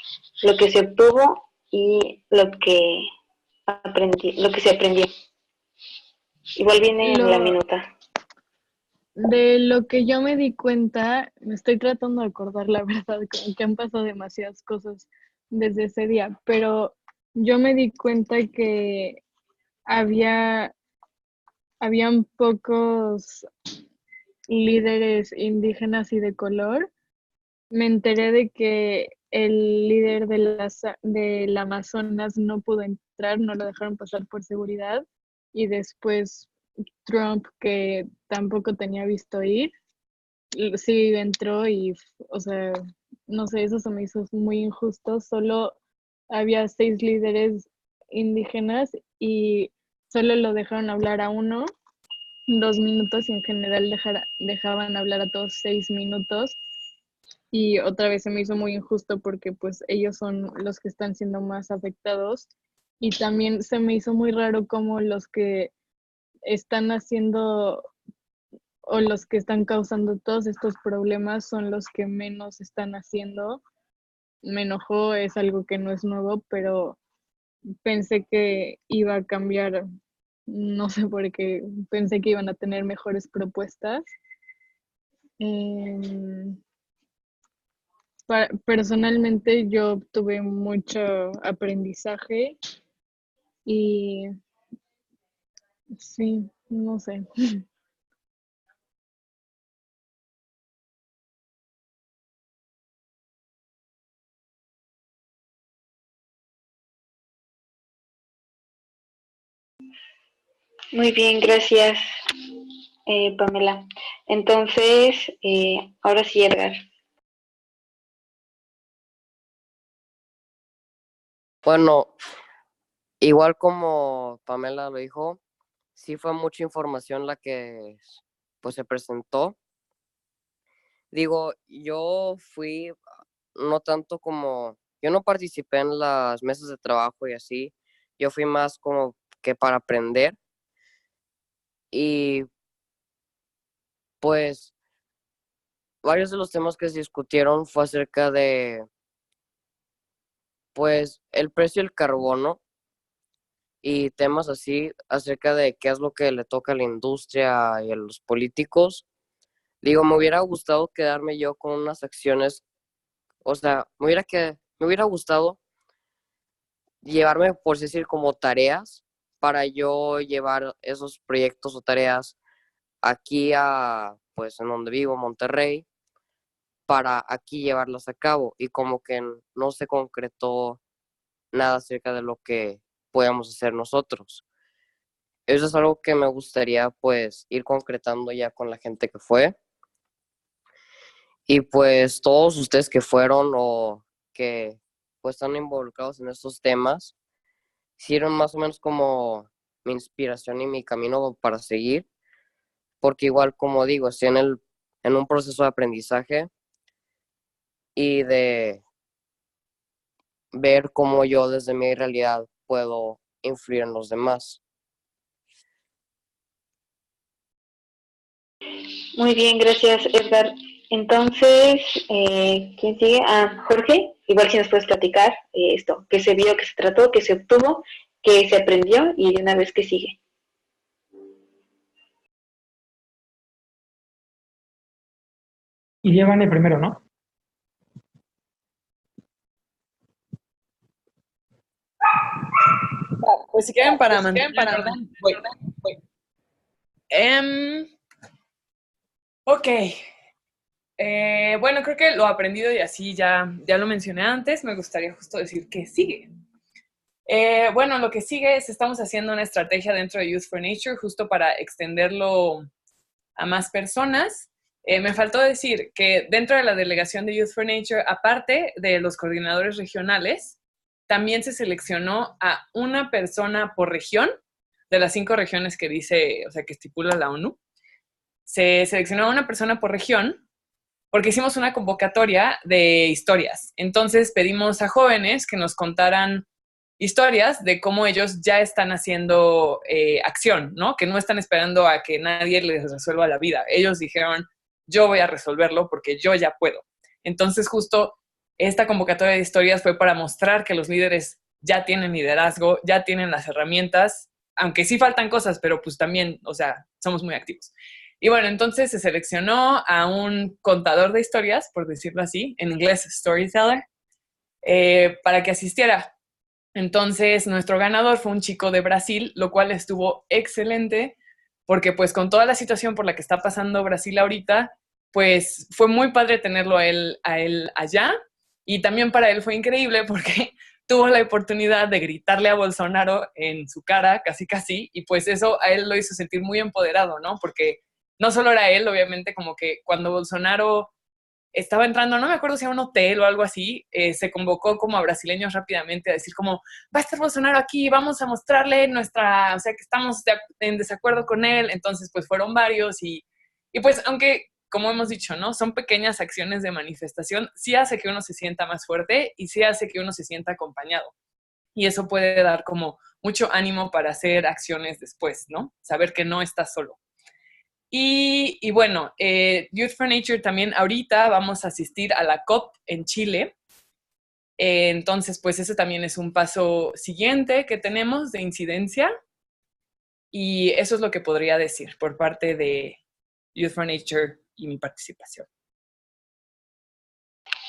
lo que se obtuvo y lo que se aprendió. Igual viene en la Lo, minuta. de lo que yo me di cuenta, me estoy tratando de acordar la verdad, como que han pasado demasiadas cosas desde ese día, pero yo me di cuenta que había, habían pocos líderes indígenas y de color. Me enteré de que el líder del Amazonas no pudo entrar, no lo dejaron pasar por seguridad, y después Trump, que tampoco tenía visto ir, sí entró y, o sea, no sé, eso se me hizo muy injusto. Solo había 6 líderes indígenas y solo lo dejaron hablar a uno 2 minutos y en general dejaban hablar a todos 6 minutos. Y otra vez se me hizo muy injusto porque pues ellos son los que están siendo más afectados. Y también se me hizo muy raro como los que están haciendo o los que están causando todos estos problemas son los que menos están haciendo. Me enojó, es algo que no es nuevo, pero pensé que iba a cambiar, no sé por qué, pensé que iban a tener mejores propuestas. Em, Personalmente yo tuve mucho aprendizaje y sí, no sé. Muy bien, gracias, Pamela. Entonces, ahora sí, Edgar. Bueno, igual como Pamela lo dijo, sí fue mucha información la que pues se presentó. Digo, yo fui no tanto como, yo no participé en las mesas de trabajo y así, yo fui más como que para aprender y pues varios de los temas que se discutieron fue acerca de pues el precio del carbono y temas así acerca de qué es lo que le toca a la industria y a los políticos. Digo, me hubiera gustado quedarme yo con unas acciones, o sea, me hubiera gustado llevarme, por decir, como tareas para yo llevar esos proyectos o tareas aquí a, pues, en donde vivo, Monterrey, para aquí llevarlas a cabo. Y como que no se concretó nada acerca de lo que podíamos hacer nosotros. Eso es algo que me gustaría, pues, ir concretando ya con la gente que fue. Y pues todos ustedes que fueron o que pues están involucrados en estos temas, hicieron más o menos como mi inspiración y mi camino para seguir, porque igual como digo, estoy en un proceso de aprendizaje y de ver cómo yo desde mi realidad puedo influir en los demás. Muy bien, gracias, Edgar. Entonces, ¿quién sigue? Ah, Jorge, igual si nos puedes platicar esto, qué se vio, qué se trató, qué se obtuvo, qué se aprendió y de una vez que sigue. Y llevan el primero, ¿no? Pues si quieren para mantener el orden, voy. Em, ok. Bueno, creo que lo aprendido y así ya lo mencioné antes, me gustaría justo decir que sigue. Bueno, lo que sigue es estamos haciendo una estrategia dentro de Youth for Nature justo para extenderlo a más personas. Me faltó decir que dentro de la delegación de Youth for Nature, aparte de los coordinadores regionales, también se seleccionó a una persona por región, de las 5 regiones que dice, o sea, que estipula la ONU. Se seleccionó a una persona por región porque hicimos una convocatoria de historias. Entonces pedimos a jóvenes que nos contaran historias de cómo ellos ya están haciendo acción, ¿no? Que no están esperando a que nadie les resuelva la vida. Ellos dijeron, yo voy a resolverlo porque yo ya puedo. Entonces justo esta convocatoria de historias fue para mostrar que los líderes ya tienen liderazgo, ya tienen las herramientas, aunque sí faltan cosas, pero pues también, o sea, somos muy activos. Y bueno, entonces se seleccionó a un contador de historias, por decirlo así, en inglés storyteller, para que asistiera. Entonces, nuestro ganador fue un chico de Brasil, lo cual estuvo excelente, porque pues con toda la situación por la que está pasando Brasil ahorita, pues fue muy padre tenerlo a él allá, y también para él fue increíble porque tuvo la oportunidad de gritarle a Bolsonaro en su cara, casi casi, y pues eso a él lo hizo sentir muy empoderado, ¿no? Porque no solo era él, obviamente, como que cuando Bolsonaro estaba entrando, no me acuerdo si a un hotel o algo así, se convocó como a brasileños rápidamente a decir como, va a estar Bolsonaro aquí, vamos a mostrarle nuestra, o sea, que estamos en desacuerdo con él. Entonces, pues fueron varios y pues, aunque, como hemos dicho, ¿no? Son pequeñas acciones de manifestación, sí hace que uno se sienta más fuerte y sí hace que uno se sienta acompañado. Y eso puede dar como mucho ánimo para hacer acciones después, ¿no? Saber que no estás solo. Y bueno, Youth for Nature también ahorita vamos a asistir a la COP en Chile. Entonces, pues ese también es un paso siguiente que tenemos de incidencia. Y eso es lo que podría decir por parte de Youth for Nature y mi participación.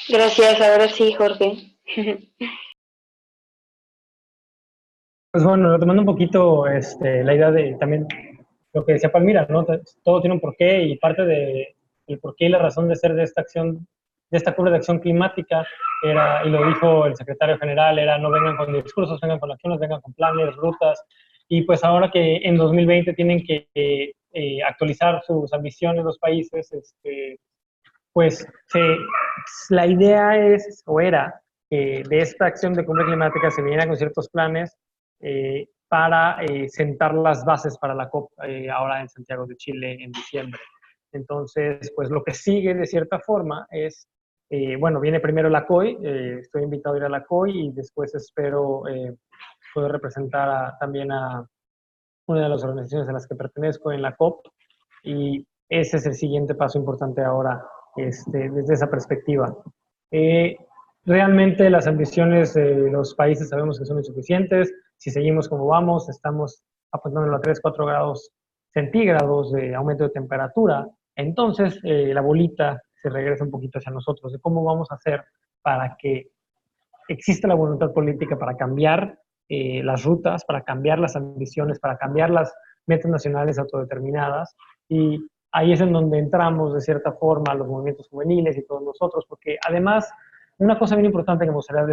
Gracias, ahora sí, Jorge. Pues bueno, retomando un poquito la idea de también lo que decía Palmira, ¿no? Todo tiene un porqué y parte de el porqué y la razón de ser de esta acción, de esta cumbre de acción climática era, y lo dijo el secretario general, era no vengan con discursos, vengan con acciones, vengan con planes, rutas. Y pues ahora que en 2020 tienen que actualizar sus ambiciones los países, pues la idea es, o era, que de esta acción de cumbre climática se viniera con ciertos planes para sentar las bases para la COP ahora en Santiago de Chile en diciembre. Entonces, pues lo que sigue de cierta forma es, bueno, viene primero la COI, estoy invitado a ir a la COI y después espero poder representar también a una de las organizaciones a las que pertenezco en la COP y ese es el siguiente paso importante ahora desde esa perspectiva. Realmente las ambiciones de los países sabemos que son insuficientes. Si seguimos como vamos, estamos apuntando a 3, 4 grados centígrados de aumento de temperatura. Entonces, la bolita se regresa un poquito hacia nosotros, de cómo vamos a hacer para que exista la voluntad política para cambiar las rutas, para cambiar las ambiciones, para cambiar las metas nacionales autodeterminadas. Y ahí es en donde entramos, de cierta forma, los movimientos juveniles y todos nosotros, porque además, una cosa bien importante que me gustaría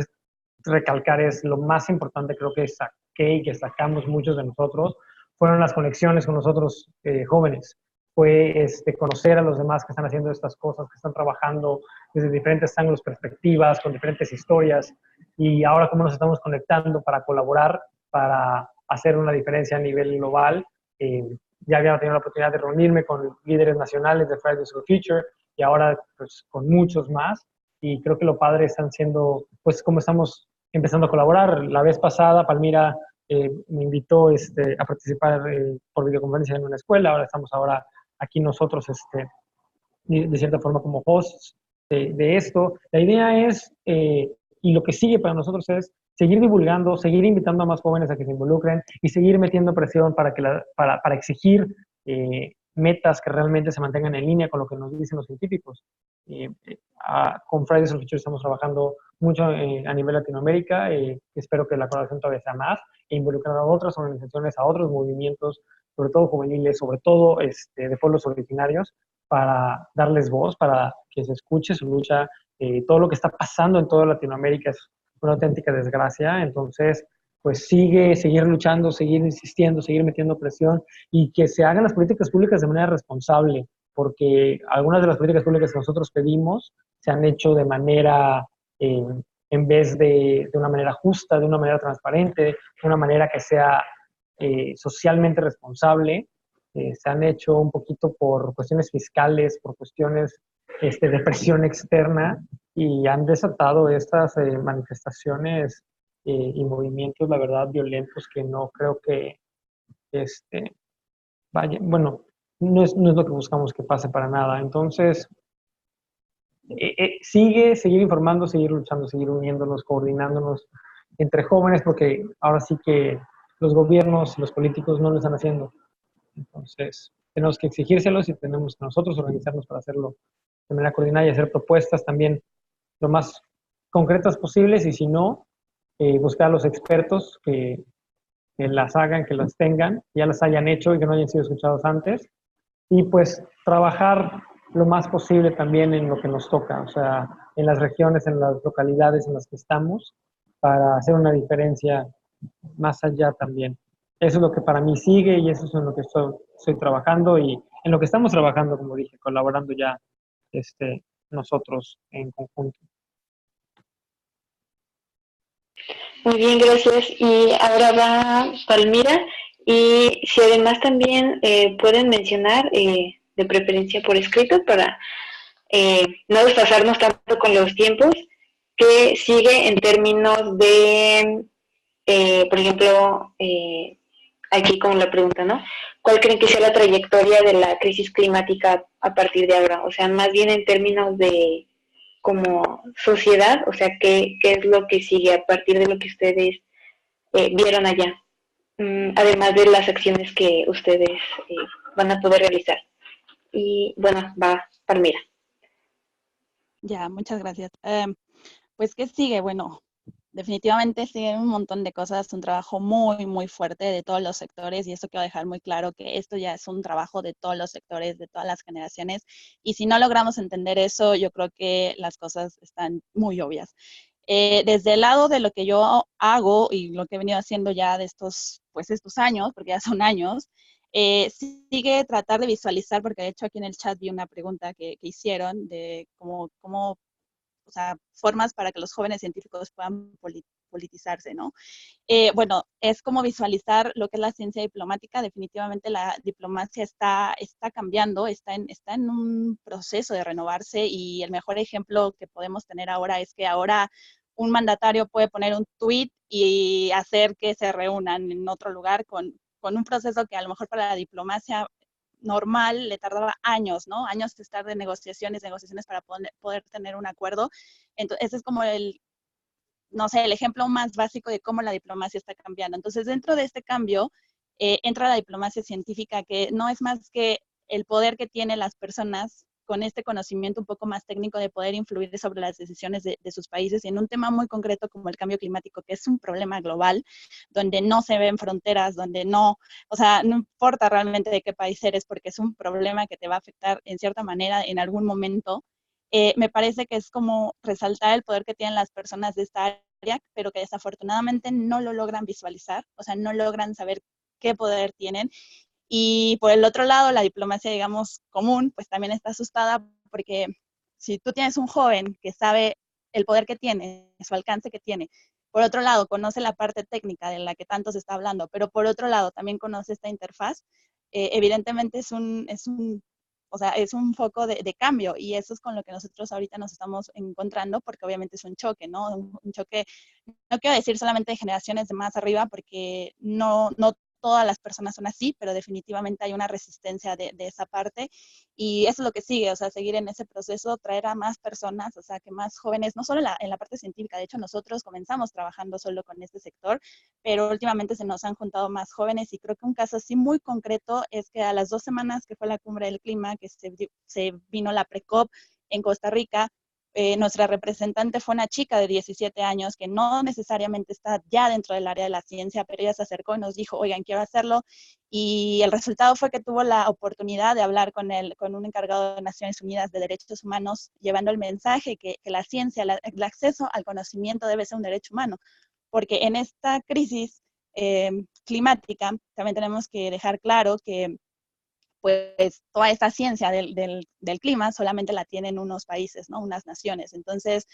recalcar es lo más importante, creo que saqué y que sacamos muchos de nosotros, fueron las conexiones con nosotros jóvenes. Fue conocer a los demás que están haciendo estas cosas, que están trabajando desde diferentes ángulos, perspectivas, con diferentes historias, y ahora cómo nos estamos conectando para colaborar, para hacer una diferencia a nivel global. Ya había tenido la oportunidad de reunirme con líderes nacionales de Fridays for Future y ahora pues con muchos más, y creo que lo padre están siendo, pues cómo estamos empezando a colaborar. La vez pasada Palmira me invitó a participar por videoconferencia en una escuela, ahora aquí nosotros de cierta forma como hosts de esto. La idea es, y lo que sigue para nosotros es seguir divulgando, seguir invitando a más jóvenes a que se involucren y seguir metiendo presión para exigir metas que realmente se mantengan en línea con lo que nos dicen los científicos. Con Fridays for Future estamos trabajando mucho a nivel Latinoamérica, espero que la colaboración todavía sea más, e involucrar a otras organizaciones, a otros movimientos, sobre todo juveniles, sobre todo de pueblos originarios, para darles voz, para que se escuche su lucha. Todo lo que está pasando en toda Latinoamérica es una auténtica desgracia, entonces pues seguir luchando, seguir insistiendo, seguir metiendo presión y que se hagan las políticas públicas de manera responsable, porque algunas de las políticas públicas que nosotros pedimos se han hecho de manera, en vez de una manera justa, de una manera transparente, de una manera que sea socialmente responsable, se han hecho un poquito por cuestiones fiscales, por cuestiones de presión externa y han desatado estas manifestaciones y movimientos, la verdad, violentos que no creo que vaya, bueno, no es lo que buscamos que pase para nada. Entonces, seguir informando, seguir luchando, seguir uniéndonos, coordinándonos entre jóvenes, porque ahora sí que los gobiernos y los políticos no lo están haciendo. Entonces, tenemos que exigírselos y tenemos que nosotros organizarnos para hacerlo de manera coordinada y hacer propuestas también lo más concretas posibles, y si no, buscar a los expertos que las hagan, que las tengan, ya las hayan hecho y que no hayan sido escuchados antes, y pues trabajar lo más posible también en lo que nos toca, o sea, en las regiones, en las localidades en las que estamos, para hacer una diferencia más allá también. Eso es lo que para mí sigue y eso es en lo que estoy trabajando y en lo que estamos trabajando, como dije, colaborando ya nosotros en conjunto. Muy bien, gracias. Y ahora va Palmira. Y si además también pueden mencionar, de preferencia por escrito, para no desfasarnos tanto con los tiempos, que sigue en términos de, por ejemplo, aquí como la pregunta, ¿no? ¿Cuál creen que sea la trayectoria de la crisis climática a partir de ahora? O sea, más bien en términos de como sociedad, o sea, ¿qué es lo que sigue a partir de lo que ustedes vieron allá? Además de las acciones que ustedes van a poder realizar. Y bueno, va Palmira. Ya, muchas gracias. Pues, ¿qué sigue? Bueno, definitivamente siguen un montón de cosas, un trabajo muy, muy fuerte de todos los sectores, y eso quiero dejar muy claro que esto ya es un trabajo de todos los sectores, de todas las generaciones, y si no logramos entender eso, yo creo que las cosas están muy obvias. Desde el lado de lo que yo hago y lo que he venido haciendo ya de estos años, porque ya son años, sigue tratar de visualizar, porque de hecho aquí en el chat vi una pregunta que hicieron de cómo, o sea, formas para que los jóvenes científicos puedan politizarse, ¿no? Bueno, es como visualizar lo que es la ciencia diplomática. Definitivamente la diplomacia está cambiando, está en un proceso de renovarse, y el mejor ejemplo que podemos tener ahora es que ahora un mandatario puede poner un tweet y hacer que se reúnan en otro lugar con un proceso que a lo mejor para la diplomacia normal le tardaba años, ¿no? Años de estar de negociaciones para poder tener un acuerdo. Entonces, ese es como no sé, el ejemplo más básico de cómo la diplomacia está cambiando. Entonces, dentro de este cambio, entra la diplomacia científica, que no es más que el poder que tienen las personas con este conocimiento un poco más técnico de poder influir sobre las decisiones de sus países en un tema muy concreto como el cambio climático, que es un problema global, donde no se ven fronteras, donde no, o sea, no importa realmente de qué país eres, porque es un problema que te va a afectar en cierta manera en algún momento. Me parece que es como resaltar el poder que tienen las personas de esta área, pero que desafortunadamente no lo logran visualizar, o sea, no logran saber qué poder tienen. Y por el otro lado, la diplomacia, digamos, común, pues también está asustada, porque si tú tienes un joven que sabe el poder que tiene, su alcance que tiene, por otro lado, conoce la parte técnica de la que tanto se está hablando, pero por otro lado, también conoce esta interfaz, evidentemente o sea, es un foco de cambio, y eso es con lo que nosotros ahorita nos estamos encontrando, porque obviamente es un choque, ¿no? Un choque, no quiero decir solamente de generaciones de más arriba, porque no todas las personas son así, pero definitivamente hay una resistencia de esa parte, y eso es lo que sigue, o sea, seguir en ese proceso, traer a más personas, o sea, que más jóvenes, no solo en la parte científica, de hecho nosotros comenzamos trabajando solo con este sector, pero últimamente se nos han juntado más jóvenes, y creo que un caso así muy concreto es que a las 2 semanas que fue la cumbre del clima, que se vino la PRECOP en Costa Rica, nuestra representante fue una chica de 17 años que no necesariamente está ya dentro del área de la ciencia, pero ella se acercó y nos dijo, oigan, quiero hacerlo, y el resultado fue que tuvo la oportunidad de hablar con un encargado de Naciones Unidas de Derechos Humanos, llevando el mensaje que la ciencia, el acceso al conocimiento debe ser un derecho humano, porque en esta crisis climática también tenemos que dejar claro que pues toda esta ciencia del clima solamente la tienen unos países, ¿no? Unas naciones. Entonces,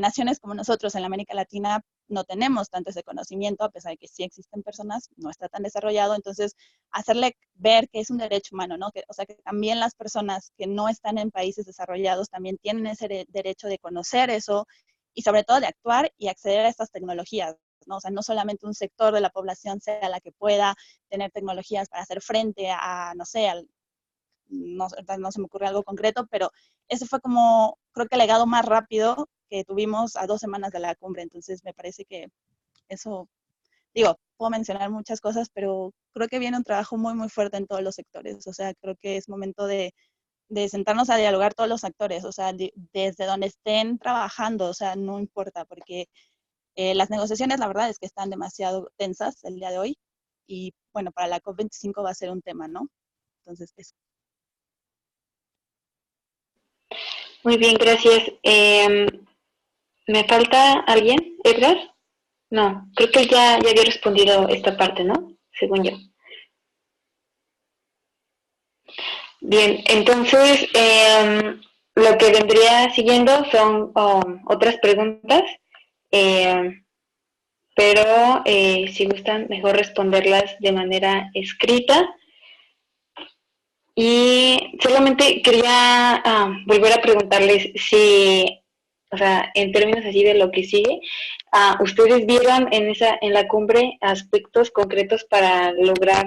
naciones como nosotros en la América Latina no tenemos tanto ese conocimiento, a pesar de que sí existen personas, no está tan desarrollado. Entonces, hacerle ver que es un derecho humano, ¿no? O sea, que también las personas que no están en países desarrollados también tienen ese derecho de conocer eso y sobre todo de actuar y acceder a estas tecnologías, ¿no? O sea, no solamente un sector de la población sea la que pueda tener tecnologías para hacer frente a, no sé, no se me ocurre algo concreto, pero ese fue como, creo que el legado más rápido que tuvimos a 2 semanas de la cumbre. Entonces, me parece que eso, digo, puedo mencionar muchas cosas, pero creo que viene un trabajo muy, muy fuerte en todos los sectores. O sea, creo que es momento de sentarnos a dialogar todos los actores, o sea, desde donde estén trabajando, o sea, no importa, porque las negociaciones, la verdad es que están demasiado tensas el día de hoy, y bueno, para la COP25 va a ser un tema, ¿no? Entonces, eso. Muy bien, gracias. ¿Me falta alguien? ¿Edgar? No, creo que él ya había respondido esta parte, ¿no? Según yo. Bien, entonces lo que vendría siguiendo son otras preguntas, pero si gustan, mejor responderlas de manera escrita. Y solamente quería volver a preguntarles si, o sea, en términos así de lo que sigue, ¿ustedes vieron en la cumbre aspectos concretos para lograr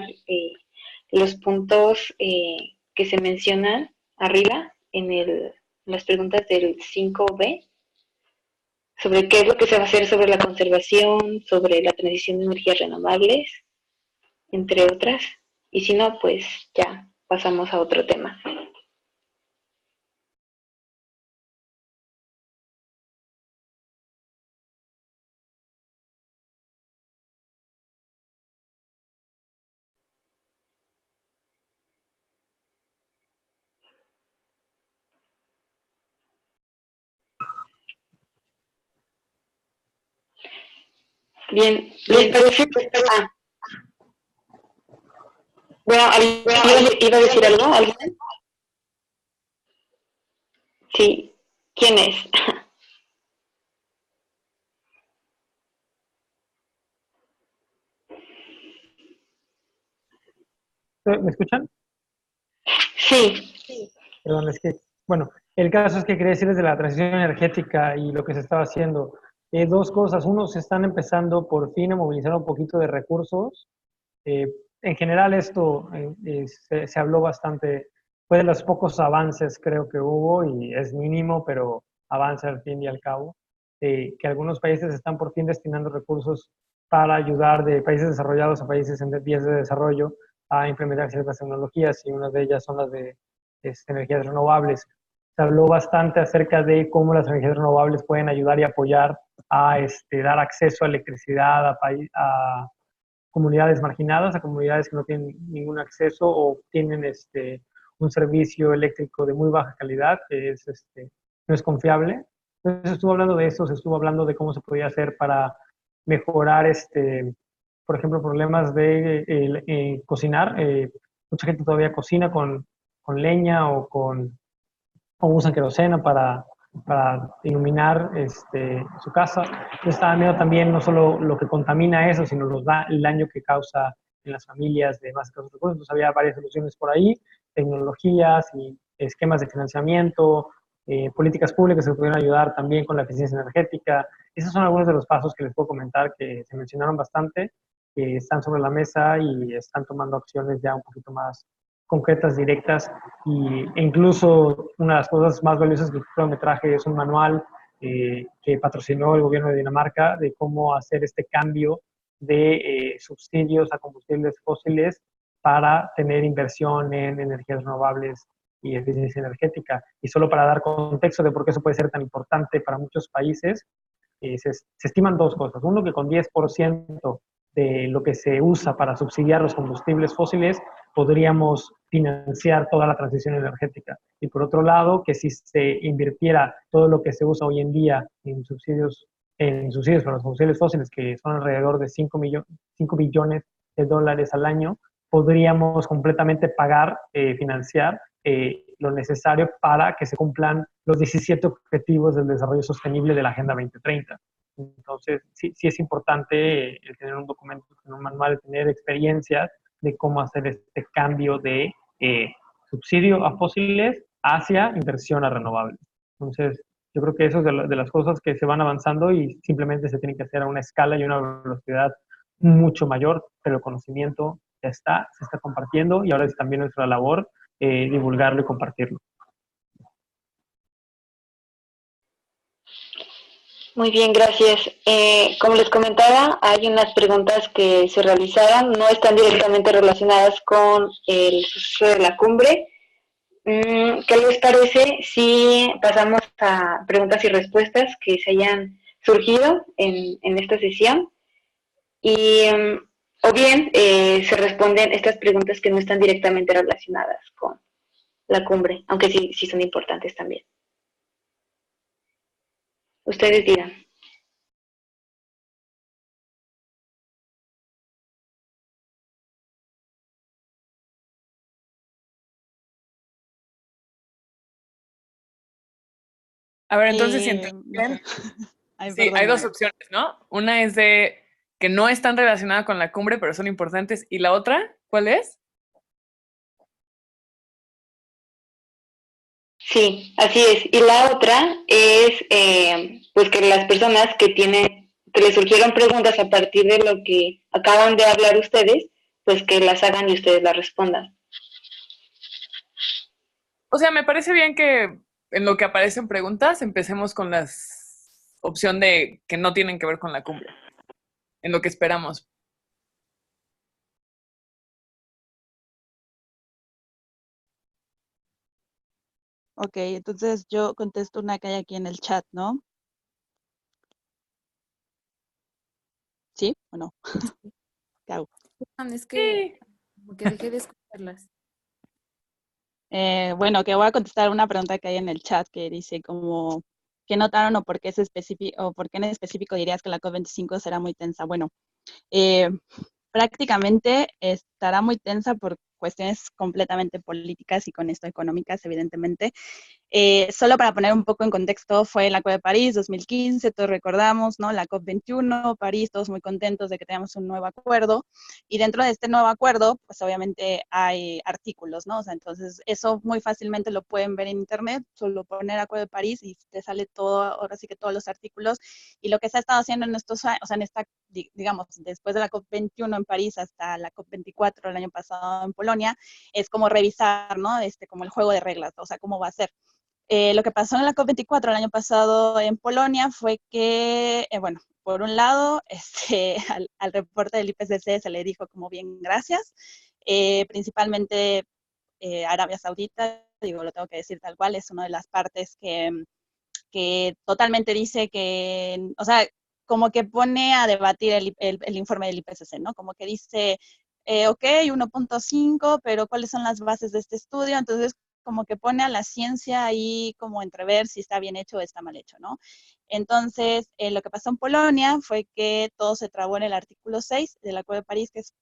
los puntos que se mencionan arriba en las preguntas del 5B? Sobre qué es lo que se va a hacer sobre la conservación, sobre la transición de energías renovables, entre otras. Y si no, pues ya pasamos a otro tema. Bien, ¿les parece? Bueno, ¿iba a decir algo? ¿Alguien? Sí. ¿Quién es? ¿Me escuchan? Sí. Perdón, es que, bueno, el caso es que quería decirles de la transición energética y lo que se estaba haciendo. Dos cosas. Uno, se están empezando por fin a movilizar un poquito de recursos. En general esto se habló bastante, fue de los pocos avances creo que hubo y es mínimo, pero avanza al fin y al cabo, que algunos países están por fin destinando recursos para ayudar de países desarrollados a países en vías de desarrollo a implementar ciertas tecnologías y una de ellas son las de energías renovables. Se habló bastante acerca de cómo las energías renovables pueden ayudar y apoyar a dar acceso a electricidad a comunidades marginadas, a comunidades que no tienen ningún acceso o tienen un servicio eléctrico de muy baja calidad, que es, no es confiable. Entonces se estuvo hablando de eso, se estuvo hablando de cómo se podía hacer para mejorar, por ejemplo, problemas de cocinar. Mucha gente todavía cocina con leña o usan queroseno para iluminar su casa. Entonces estaba viendo también no solo lo que contamina eso, sino el daño que causa en las familias de más escasos recursos. Entonces había varias soluciones por ahí, tecnologías y esquemas de financiamiento, políticas públicas que pudieran ayudar también con la eficiencia energética. Esos son algunos de los pasos que les puedo comentar que se mencionaron bastante, que están sobre la mesa y están tomando acciones ya un poquito más concretas, directas, e incluso una de las cosas más valiosas que me traje es un manual que patrocinó el gobierno de Dinamarca de cómo hacer este cambio de subsidios a combustibles fósiles para tener inversión en energías renovables y eficiencia energética. Y solo para dar contexto de por qué eso puede ser tan importante para muchos países, se estiman dos cosas. Uno, que con 10% de lo que se usa para subsidiar los combustibles fósiles, podríamos financiar toda la transición energética. Y por otro lado, que si se invirtiera todo lo que se usa hoy en día en subsidios para los combustibles fósiles, que son alrededor de 5 billones de dólares al año, podríamos completamente pagar, financiar lo necesario para que se cumplan los 17 objetivos del desarrollo sostenible de la Agenda 2030. Entonces, sí es importante el tener un documento, un manual, tener experiencias de cómo hacer este cambio de subsidio a fósiles hacia inversión a renovables. Entonces, yo creo que eso es de las cosas que se van avanzando y simplemente se tiene que hacer a una escala y una velocidad mucho mayor, pero el conocimiento ya está, se está compartiendo y ahora es también nuestra labor divulgarlo y compartirlo. Muy bien, gracias. Como les comentaba, hay unas preguntas que se realizaron, no están directamente relacionadas con el suceso de la cumbre. ¿Qué les parece si pasamos a preguntas y respuestas que se hayan surgido en esta sesión? Y, o bien se responden estas preguntas que no están directamente relacionadas con la cumbre, aunque sí son importantes también. Ustedes dirán. A ver, entonces, si No entendí bien, sé. Ay, sí, perdón, hay dos Mara. opciones, ¿no? Una es de que no están relacionadas con la cumbre, pero son importantes. ¿Y la otra? ¿Cuál es? Sí, así es. Y la otra es pues que las personas que les surgieron preguntas a partir de lo que acaban de hablar ustedes, pues que las hagan y ustedes las respondan. O sea, me parece bien que en lo que aparecen preguntas empecemos con las opción de que no tienen que ver con la cumbre, en lo que esperamos. Ok, entonces yo contesto una que hay aquí en el chat, ¿no? ¿Sí o no? ¿Qué hago? Es que Sí. como que dejé de escucharlas. Bueno, que voy a contestar una pregunta que hay en el chat que dice como, ¿qué notaron o por qué, o por qué en específico dirías que la COP25 será muy tensa? Bueno, eh, prácticamente estará muy tensa por cuestiones completamente políticas y con esto económicas, evidentemente. Solo para poner un poco en contexto, fue la COP de París 2015, todos recordamos, ¿no? La COP21, París, todos muy contentos de que tengamos un nuevo acuerdo. Y dentro de este nuevo acuerdo, pues obviamente hay artículos, ¿no? O sea, entonces eso muy fácilmente lo pueden ver en internet, solo poner Acuerdo de París y te sale todo, ahora sí que todos los artículos. Y lo que se ha estado haciendo en estos años, o sea, en esta, digamos, después de la COP21 en París hasta la COP24 el año pasado en Polonia, es como revisar, ¿no? Como el juego de reglas, o sea, cómo va a ser. Lo que pasó en la COP24 el año pasado en Polonia fue que, bueno, por un lado, al reporte del IPCC se le dijo como bien gracias, principalmente Arabia Saudita, digo, lo tengo que decir tal cual, es una de las partes que totalmente dice que, o sea, como que pone a debatir el informe del IPCC, ¿no? Como que dice, ok, 1.5, pero ¿cuáles son las bases de este estudio? Entonces, como que pone a la ciencia ahí como entrever si está bien hecho o está mal hecho, ¿no? Entonces, lo que pasó en Polonia fue que todo se trabó en el artículo 6 del Acuerdo de París, que es,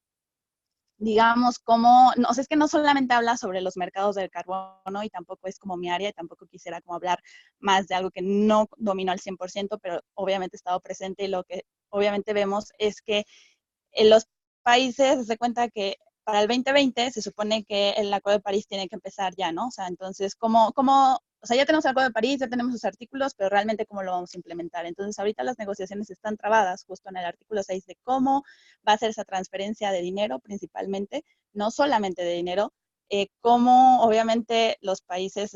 digamos, como, no, o sea, es que no solamente habla sobre los mercados del carbono y tampoco es como mi área y tampoco quisiera como hablar más de algo que no domino al 100%, pero obviamente he estado presente y lo que obviamente vemos es que en los países se cuenta que para el 2020 se supone que el Acuerdo de París tiene que empezar ya, ¿no? O sea, entonces, o sea, ya tenemos el Acuerdo de París, ya tenemos sus artículos, pero realmente cómo lo vamos a implementar. Entonces, ahorita las negociaciones están trabadas justo en el artículo 6 de cómo va a ser esa transferencia de dinero principalmente, no solamente de dinero, cómo obviamente los países,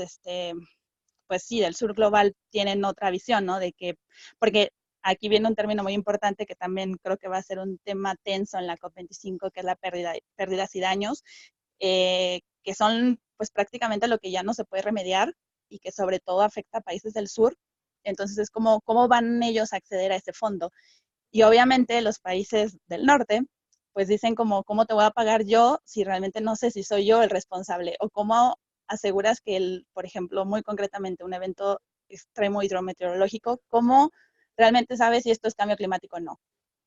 pues sí, del sur global tienen otra visión, ¿no? De que, porque aquí viene un término muy importante que también creo que va a ser un tema tenso en la COP25, que es la pérdidas y daños, que son pues prácticamente lo que ya no se puede remediar y que sobre todo afecta a países del sur. Entonces es como, ¿cómo van ellos a acceder a ese fondo? Y obviamente los países del norte, pues dicen como, ¿cómo te voy a pagar yo si realmente no sé si soy yo el responsable? O cómo aseguras que, por ejemplo, muy concretamente, un evento extremo hidrometeorológico, ¿cómo realmente sabes si esto es cambio climático o no?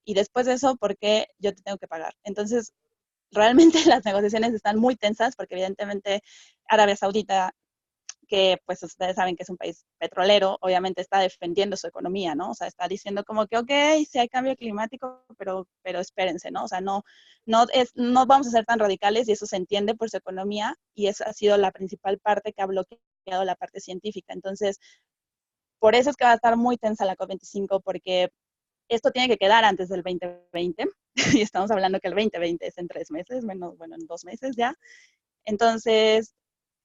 Y después de eso, ¿por qué yo te tengo que pagar? Entonces, realmente las negociaciones están muy tensas porque evidentemente Arabia Saudita que pues ustedes saben que es un país petrolero, obviamente está defendiendo su economía, ¿no? O sea, está diciendo como que, ok, sí hay cambio climático, pero espérense, ¿no? O sea, no vamos a ser tan radicales y eso se entiende por su economía y esa ha sido la principal parte que ha bloqueado la parte científica. Entonces, por eso es que va a estar muy tensa la COP25, porque esto tiene que quedar antes del 2020 y estamos hablando que el 2020 es en 3 meses, menos, bueno, en 2 meses ya. Entonces,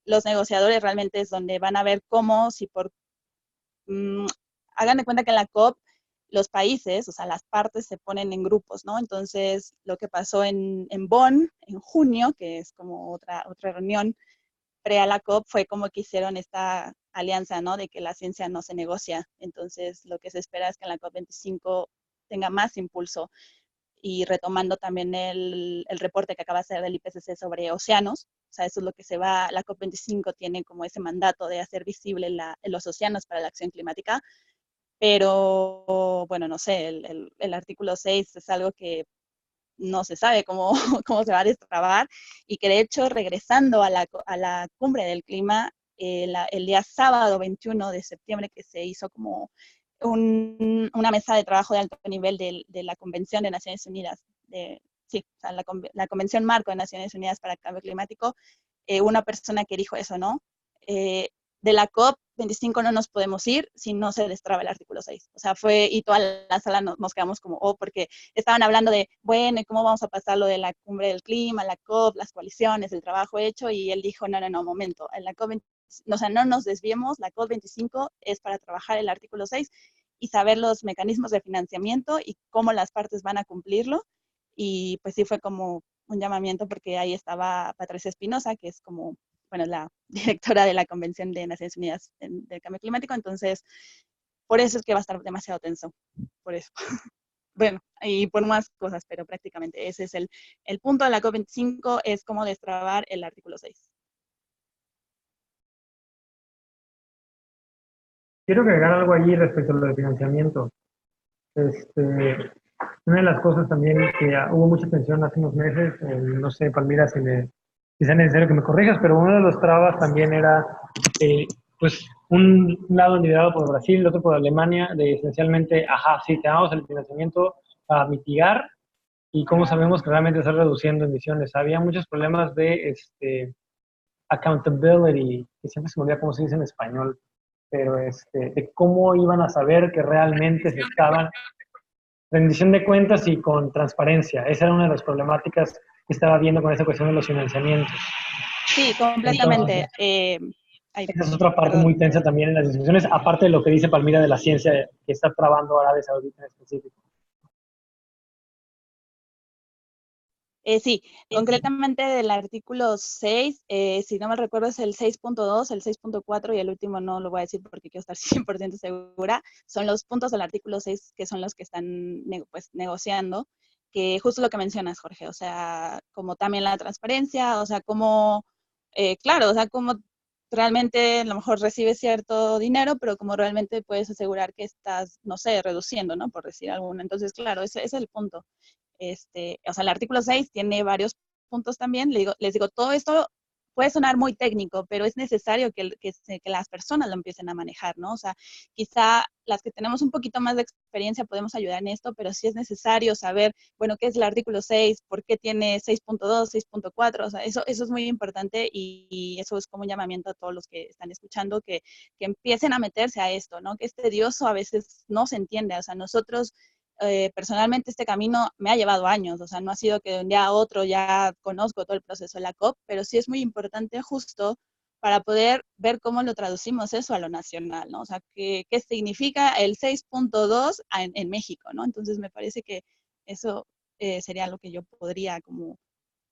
los negociadores realmente es donde van a ver cómo, si por, hagan de cuenta que en la COP los países, o sea, las partes se ponen en grupos, ¿no? Entonces, lo que pasó en Bonn en junio, que es como otra reunión pre a la COP, fue como que hicieron esta alianza, ¿no? De que la ciencia no se negocia. Entonces, lo que se espera es que en la COP25 tenga más impulso. Y retomando también el reporte que acaba de hacer del IPCC sobre océanos, o sea, eso es lo que se va, la COP25 tiene como ese mandato de hacer visible los océanos para la acción climática, pero bueno, no sé, el artículo 6 es algo que no se sabe cómo, cómo se va a destrabar y que de hecho regresando a la cumbre del clima, el día sábado 21 de septiembre que se hizo como una mesa de trabajo de alto nivel de la Convención de Naciones Unidas, sí, o sea, la Convención Marco de Naciones Unidas para el Cambio Climático, una persona que dijo eso, ¿no? De la COP25 no nos podemos ir si no se destraba el artículo 6. O sea, y toda la sala nos quedamos como, porque estaban hablando de, bueno, ¿y cómo vamos a pasar lo de la cumbre del clima, la COP, las coaliciones, el trabajo hecho? Y él dijo, no, momento, en la COP, o sea, no nos desviemos, la COP25 es para trabajar el artículo 6 y saber los mecanismos de financiamiento y cómo las partes van a cumplirlo. Y pues sí fue como un llamamiento porque ahí estaba Patricia Espinosa, que es como, bueno, la directora de la Convención de Naciones Unidas del Cambio Climático, entonces por eso es que va a estar demasiado tenso, por eso. Bueno, y por más cosas, pero prácticamente ese es el punto de la COP25, es cómo destrabar el artículo 6. Quiero agregar algo allí respecto a lo de financiamiento. Una de las cosas también que hubo mucha tensión hace unos meses, no sé, Palmira, si sea necesario que me corrijas, pero uno de los trabas también era, pues, un lado liderado por Brasil, el otro por Alemania, de esencialmente, sí, te damos el financiamiento para mitigar y cómo sabemos que realmente está reduciendo emisiones. Había muchos problemas de accountability, que siempre se me olvida cómo se dice en español, pero de cómo iban a saber que realmente se estaban rendición de cuentas y con transparencia. Esa era una de las problemáticas que estaba viendo con esta cuestión de los financiamientos. Sí, completamente. Esa es otra parte muy tensa también en las discusiones, aparte de lo que dice Palmira de la ciencia que está trabando Arabia Saudita en específico. Sí, concretamente del artículo 6, si no me recuerdo es el 6.2, el 6.4 y el último no lo voy a decir porque quiero estar 100% segura, son los puntos del artículo 6 que son los que están pues, negociando, que justo lo que mencionas, Jorge, o sea, como también la transparencia, o sea, como, claro, o sea, como realmente a lo mejor recibes cierto dinero, pero como realmente puedes asegurar que estás, no sé, reduciendo, ¿no? Por decir alguno. Entonces, claro, ese es el punto. O sea, el artículo 6 tiene varios puntos también. Les digo, todo esto puede sonar muy técnico, pero es necesario que las personas lo empiecen a manejar, ¿no? O sea, quizá las que tenemos un poquito más de experiencia podemos ayudar en esto, pero sí es necesario saber, bueno, qué es el artículo 6, por qué tiene 6.2, 6.4, o sea, eso es muy importante y eso es como un llamamiento a todos los que están escuchando que empiecen a meterse a esto, ¿no? Que es tedioso, a veces no se entiende, o sea, nosotros personalmente este camino me ha llevado años, o sea, no ha sido que de un día a otro ya conozco todo el proceso de la COP, pero sí es muy importante justo para poder ver cómo lo traducimos eso a lo nacional, ¿no? O sea, qué significa el 6.2 en México, ¿no? Entonces me parece que eso sería lo que yo podría como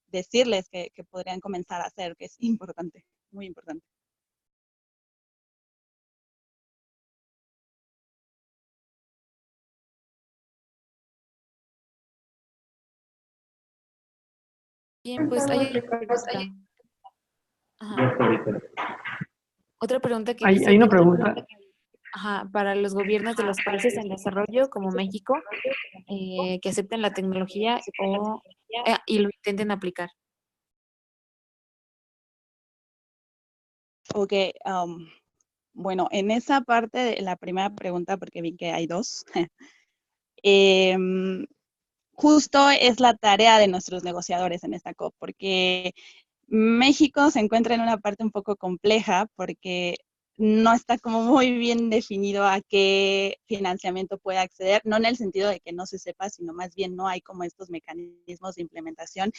decirles que podrían comenzar a hacer, que es importante, muy importante. Bien, pues hay otra pregunta. Ajá. Otra pregunta que dice Hay una que pregunta. para los gobiernos de los países en desarrollo, como México, que acepten la tecnología y lo intenten aplicar. Ok, bueno, en esa parte de la primera pregunta, porque vi que hay dos, justo es la tarea de nuestros negociadores en esta COP, porque México se encuentra en una parte un poco compleja porque no está como muy bien definido a qué financiamiento puede acceder, no en el sentido de que no se sepa, sino más bien no hay como estos mecanismos de implementación.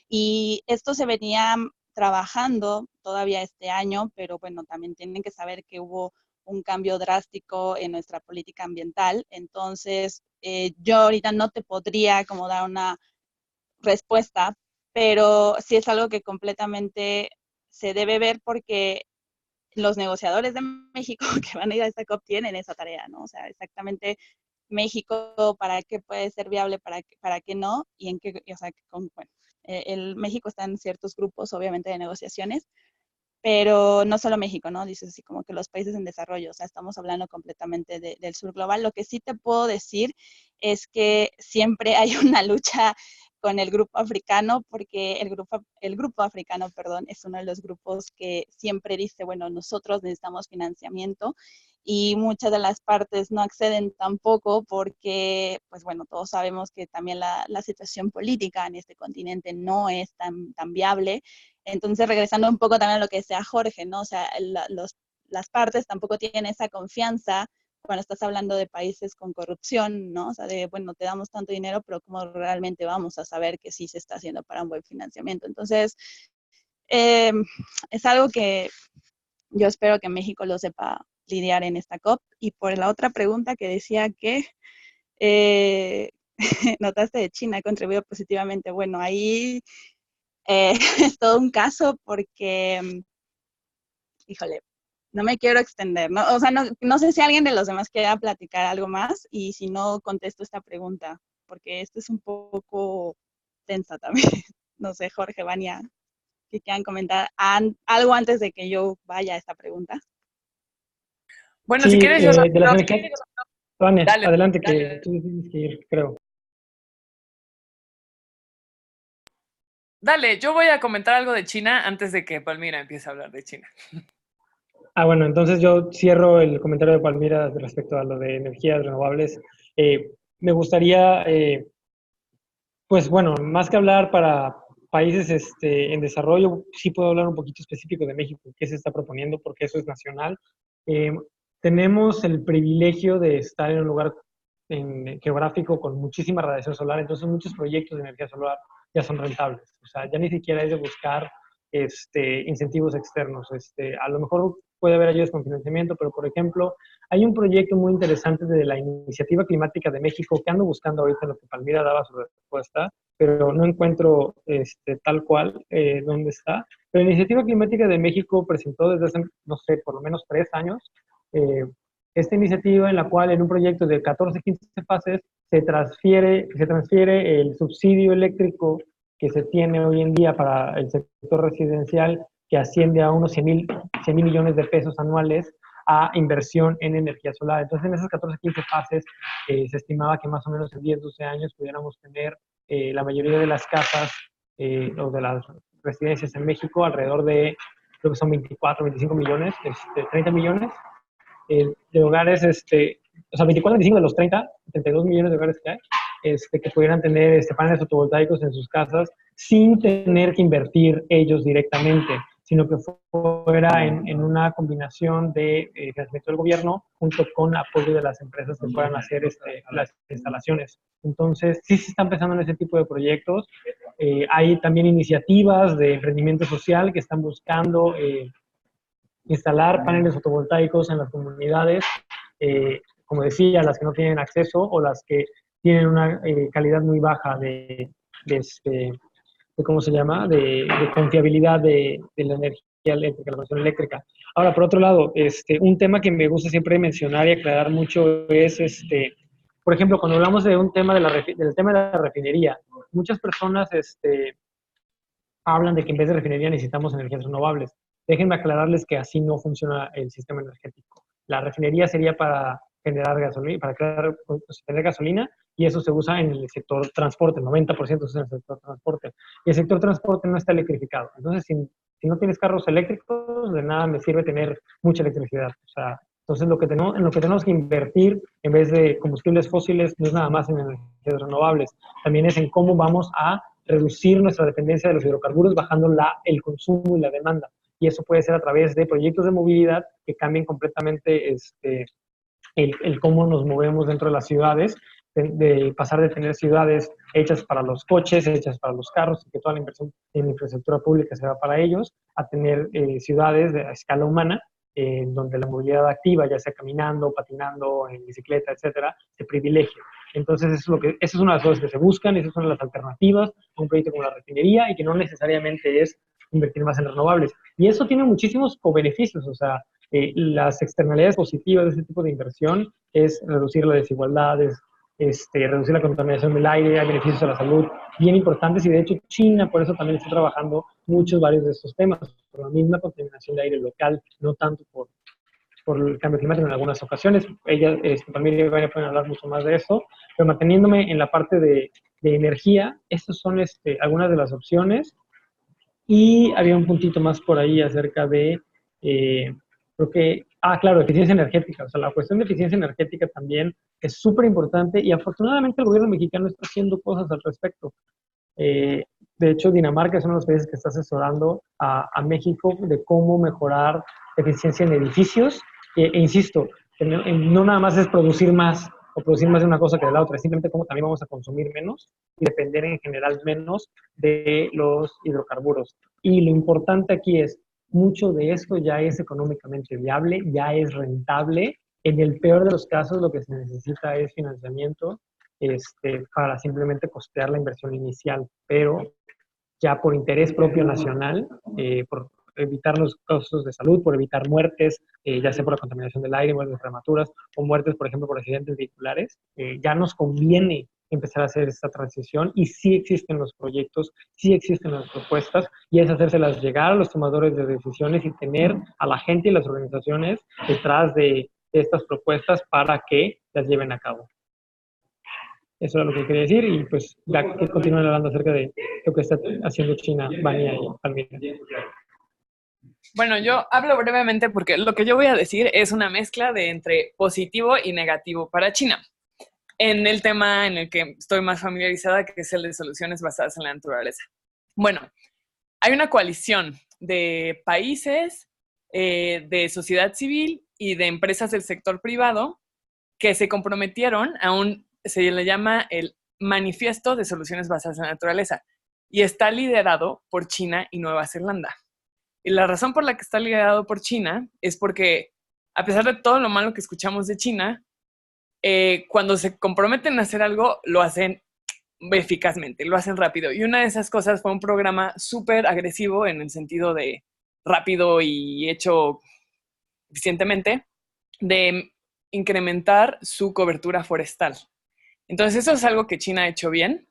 Y esto se venía trabajando todavía este año, pero bueno, también tienen que saber que hubo un cambio drástico en nuestra política ambiental. Entonces, yo ahorita no te podría como dar una respuesta, pero sí es algo que completamente se debe ver porque los negociadores de México que van a ir a esta COP tienen esa tarea, ¿no? O sea, exactamente México, para qué puede ser viable, para qué no, y en qué, o sea, bueno, el México está en ciertos grupos, obviamente, de negociaciones, pero no solo México, ¿no? Dices así como que los países en desarrollo, o sea, estamos hablando completamente del sur global. Lo que sí te puedo decir es que siempre hay una lucha con el grupo africano, porque el grupo africano, perdón, es uno de los grupos que siempre dice, bueno, nosotros necesitamos financiamiento y muchas de las partes no acceden tampoco porque, pues bueno, todos sabemos que también la situación política en este continente no es tan viable. Entonces, regresando un poco también a lo que decía Jorge, ¿no? O sea, las partes tampoco tienen esa confianza cuando estás hablando de países con corrupción, ¿no? O sea, de, bueno, te damos tanto dinero, pero ¿cómo realmente vamos a saber que sí se está haciendo para un buen financiamiento? Entonces, es algo que yo espero que México lo sepa lidiar en esta COP. Y por la otra pregunta que decía que notaste de China contribuyó positivamente, bueno, ahí es todo un caso porque, híjole, no me quiero extender, ¿no? O sea, no sé si alguien de los demás quiera platicar algo más y si no, contesto esta pregunta, porque esto es un poco tensa también. No sé, Jorge, Vania, que quieran comentar algo antes de que yo vaya a esta pregunta. Bueno, si Sí, quieres yo de las rápido. energías, Vane, Dale, adelante, que tú tienes que ir, creo. dale, yo voy a comentar algo de China antes de que Palmira empiece a hablar de China. Bueno, entonces yo cierro el comentario de Palmira respecto a lo de energías renovables. Me gustaría, pues bueno, más que hablar para países en desarrollo, sí puedo hablar un poquito específico de México, qué se está proponiendo, porque eso es nacional. Eh, Tenemos el privilegio de estar en un lugar geográfico con muchísima radiación solar, entonces muchos proyectos de energía solar ya son rentables. O sea, ya ni siquiera hay de buscar incentivos externos. A lo mejor puede haber ayudas con financiamiento, pero por ejemplo, hay un proyecto muy interesante de la Iniciativa Climática de México que ando buscando ahorita en lo que Palmira daba su respuesta, pero no encuentro tal cual dónde está. Pero la Iniciativa Climática de México presentó desde hace, no sé, por lo menos 3 años, eh, esta iniciativa en la cual en un proyecto de 14, 15 fases se transfiere el subsidio eléctrico que se tiene hoy en día para el sector residencial, que asciende a unos 100 mil millones de pesos anuales, a inversión en energía solar. Entonces, en esas 14, 15 fases, se estimaba que más o menos en 10, 12 años pudiéramos tener la mayoría de las casas o de las residencias en México, alrededor de, creo que son 24, 25 millones, 30 millones de hogares, o sea, 24, 25 de los 32 millones de hogares que hay, que pudieran tener paneles fotovoltaicos en sus casas sin tener que invertir ellos directamente, sino que fuera en una combinación de financiamiento del gobierno junto con apoyo de las empresas que puedan hacer las instalaciones. Entonces, sí se está empezando en ese tipo de proyectos. Hay también iniciativas de emprendimiento social que están buscando instalar paneles fotovoltaicos en las comunidades, como decía, las que no tienen acceso o las que tienen una calidad muy baja de ¿cómo se llama?, de confiabilidad de la energía eléctrica, la producción eléctrica. Ahora, por otro lado, un tema que me gusta siempre mencionar y aclarar mucho es, por ejemplo, cuando hablamos de un tema del tema de la refinería, muchas personas hablan de que en vez de refinería necesitamos energías renovables. Déjenme aclararles que así no funciona el sistema energético. La refinería sería para generar gasolina, tener gasolina, y eso se usa en el sector transporte, el 90% se usa en el sector transporte. Y el sector transporte no está electrificado. Entonces, Si no tienes carros eléctricos, de nada me sirve tener mucha electricidad. O sea, entonces en lo que tenemos que invertir en vez de combustibles fósiles no es nada más en energías renovables, también es en cómo vamos a reducir nuestra dependencia de los hidrocarburos bajando el consumo y la demanda. Y eso puede ser a través de proyectos de movilidad que cambien completamente el cómo nos movemos dentro de las ciudades, de pasar de tener ciudades hechas para los coches, hechas para los carros, y que toda la inversión en infraestructura pública se va para ellos, a tener ciudades de escala humana, donde la movilidad activa, ya sea caminando, patinando, en bicicleta, etcétera, se privilegia. Entonces, esa es una de las cosas que se buscan, esas son las alternativas a un proyecto como la refinería, y que no necesariamente es invertir más en renovables. Y eso tiene muchísimos co-beneficios, o sea, las externalidades positivas de este tipo de inversión es reducir la desigualdad, reducir la contaminación del aire, hay beneficios a la salud bien importantes, y de hecho China por eso también está trabajando varios de estos temas, por la misma contaminación de aire local, no tanto por el cambio climático en algunas ocasiones. Ella, también pueden hablar mucho más de eso, pero manteniéndome en la parte de energía, estas son algunas de las opciones. Y había un puntito más por ahí acerca de, creo que, claro, eficiencia energética. O sea, la cuestión de eficiencia energética también es súper importante, y afortunadamente el gobierno mexicano está haciendo cosas al respecto. De hecho, Dinamarca es uno de los países que está asesorando a México de cómo mejorar eficiencia en edificios. Insisto, que no nada más es producir más o producir más de una cosa que de la otra, es simplemente cómo también vamos a consumir menos y depender en general menos de los hidrocarburos. Y lo importante aquí es, mucho de esto ya es económicamente viable, ya es rentable. En el peor de los casos, lo que se necesita es financiamiento para simplemente costear la inversión inicial, pero ya por interés propio nacional, por evitar los costos de salud, por evitar muertes, ya sea por la contaminación del aire, muertes prematuras, o muertes, por ejemplo, por accidentes vehiculares, ya nos conviene empezar a hacer esta transición, y sí existen los proyectos, sí existen las propuestas, y es hacérselas llegar a los tomadores de decisiones y tener a la gente y las organizaciones detrás de estas propuestas para que las lleven a cabo. Eso era lo que quería decir, y pues ya que continúen hablando acerca de lo que está haciendo China, Vania y Palmira. Bueno, yo hablo brevemente porque lo que yo voy a decir es una mezcla de entre positivo y negativo para China, en el tema en el que estoy más familiarizada, que es el de soluciones basadas en la naturaleza. Bueno, hay una coalición de países, de sociedad civil y de empresas del sector privado que se comprometieron se le llama el Manifiesto de Soluciones Basadas en la Naturaleza, y está liderado por China y Nueva Zelanda. Y la razón por la que está liderado por China es porque, a pesar de todo lo malo que escuchamos de China, cuando se comprometen a hacer algo, lo hacen eficazmente, lo hacen rápido. Y una de esas cosas fue un programa súper agresivo en el sentido de rápido y hecho eficientemente, de incrementar su cobertura forestal. Entonces eso es algo que China ha hecho bien,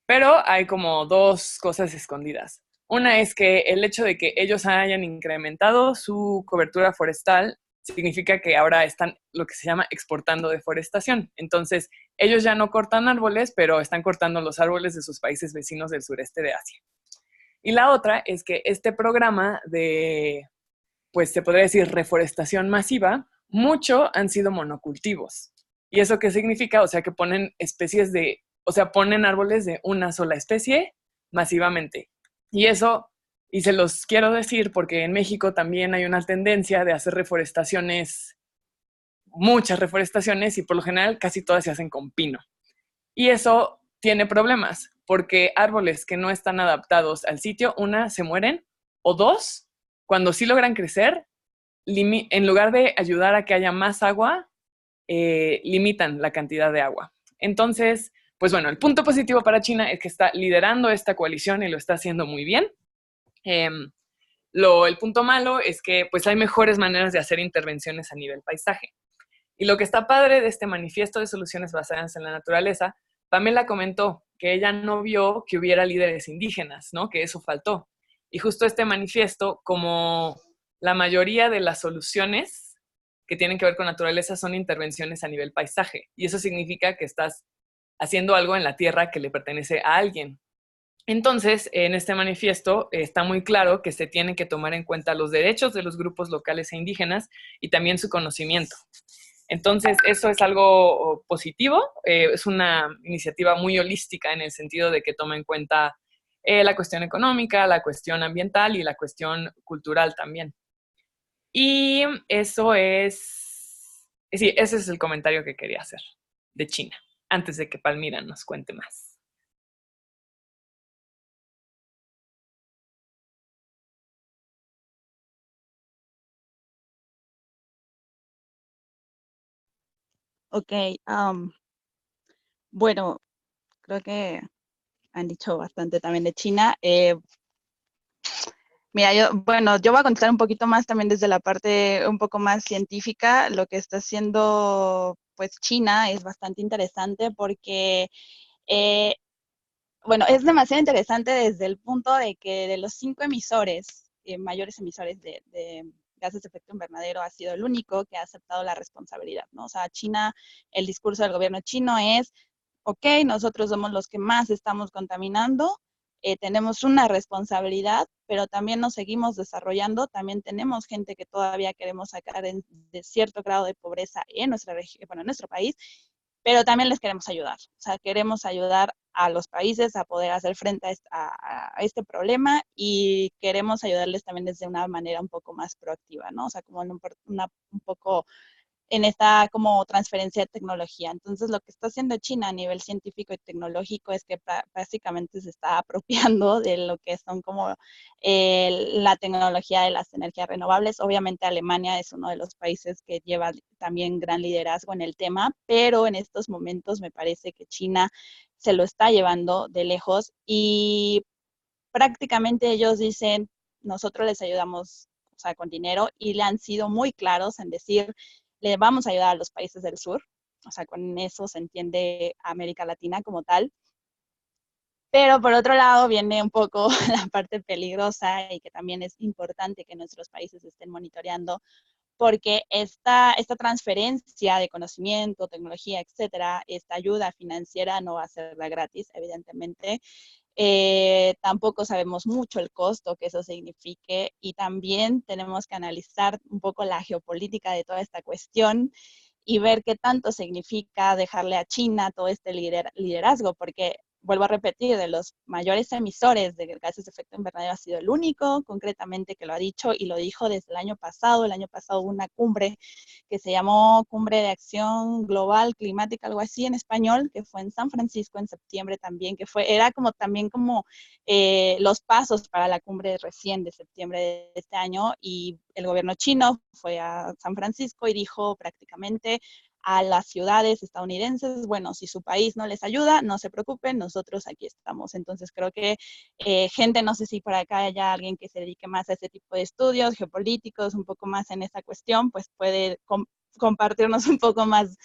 pero hay como dos cosas escondidas. Una es que el hecho de que ellos hayan incrementado su cobertura forestal significa que ahora están lo que se llama exportando deforestación. Entonces, ellos ya no cortan árboles, pero están cortando los árboles de sus países vecinos del sureste de Asia. Y la otra es que este programa de, pues se podría decir, reforestación masiva, mucho han sido monocultivos. ¿Y eso qué significa? O sea, que ponen ponen árboles de una sola especie masivamente. Y eso, y se los quiero decir porque en México también hay una tendencia de hacer reforestaciones, muchas reforestaciones, y por lo general casi todas se hacen con pino. Y eso tiene problemas, porque árboles que no están adaptados al sitio, una, se mueren, o dos, cuando sí logran crecer, en lugar de ayudar a que haya más agua, limitan la cantidad de agua. Entonces, pues bueno, el punto positivo para China es que está liderando esta coalición y lo está haciendo muy bien. El punto malo es que pues hay mejores maneras de hacer intervenciones a nivel paisaje. Y lo que está padre de este manifiesto de soluciones basadas en la naturaleza, Pamela comentó que ella no vio que hubiera líderes indígenas, ¿no? Que eso faltó. Y justo este manifiesto, como la mayoría de las soluciones que tienen que ver con naturaleza, son intervenciones a nivel paisaje. Y eso significa que estás haciendo algo en la tierra que le pertenece a alguien. Entonces, en este manifiesto está muy claro que se tienen que tomar en cuenta los derechos de los grupos locales e indígenas y también su conocimiento. Entonces, eso es algo positivo, es una iniciativa muy holística en el sentido de que toma en cuenta la cuestión económica, la cuestión ambiental y la cuestión cultural también. Y eso sí, ese es el comentario que quería hacer de China, antes de que Palmira nos cuente más. Ok, bueno, creo que han dicho bastante también de China. Mira, yo voy a contestar un poquito más también desde la parte un poco más científica. Lo que está haciendo pues China es bastante interesante porque, bueno, es demasiado interesante desde el punto de que de los 5 emisores, mayores emisores de gases de efecto invernadero, ha sido el único que ha aceptado la responsabilidad, ¿no? O sea, China, el discurso del gobierno chino es, ok, nosotros somos los que más estamos contaminando, tenemos una responsabilidad, pero también nos seguimos desarrollando, también tenemos gente que todavía queremos sacar de cierto grado de pobreza en nuestra región, bueno, en nuestro país, pero también les queremos ayudar. O sea, queremos ayudar a los países a poder hacer frente a este problema y queremos ayudarles también desde una manera un poco más proactiva, ¿no? O sea, como un poco en esta como transferencia de tecnología. Entonces, lo que está haciendo China a nivel científico y tecnológico es que básicamente se está apropiando de lo que son como la tecnología de las energías renovables. Obviamente, Alemania es uno de los países que lleva también gran liderazgo en el tema, pero en estos momentos me parece que China se lo está llevando de lejos y prácticamente ellos dicen, nosotros les ayudamos, o sea, con dinero, y le han sido muy claros en decir, le vamos a ayudar a los países del sur, o sea, con eso se entiende América Latina como tal. Pero por otro lado viene un poco la parte peligrosa y que también es importante que nuestros países estén monitoreando, porque esta transferencia de conocimiento, tecnología, etcétera, esta ayuda financiera no va a ser gratis, evidentemente. Tampoco sabemos mucho el costo que eso signifique y también tenemos que analizar un poco la geopolítica de toda esta cuestión y ver qué tanto significa dejarle a China todo este liderazgo, porque vuelvo a repetir, de los mayores emisores de gases de efecto invernadero ha sido el único, concretamente, que lo ha dicho y lo dijo desde el año pasado. El año pasado hubo una cumbre que se llamó Cumbre de Acción Global Climática, algo así en español, que fue en San Francisco en septiembre también, era como también como los pasos para la cumbre recién de septiembre de este año, y el gobierno chino fue a San Francisco y dijo prácticamente a las ciudades estadounidenses, bueno, si su país no les ayuda, no se preocupen, nosotros aquí estamos. Entonces creo que gente, no sé si por acá haya alguien que se dedique más a este tipo de estudios geopolíticos, un poco más en esta cuestión, pues puede compartirnos un poco más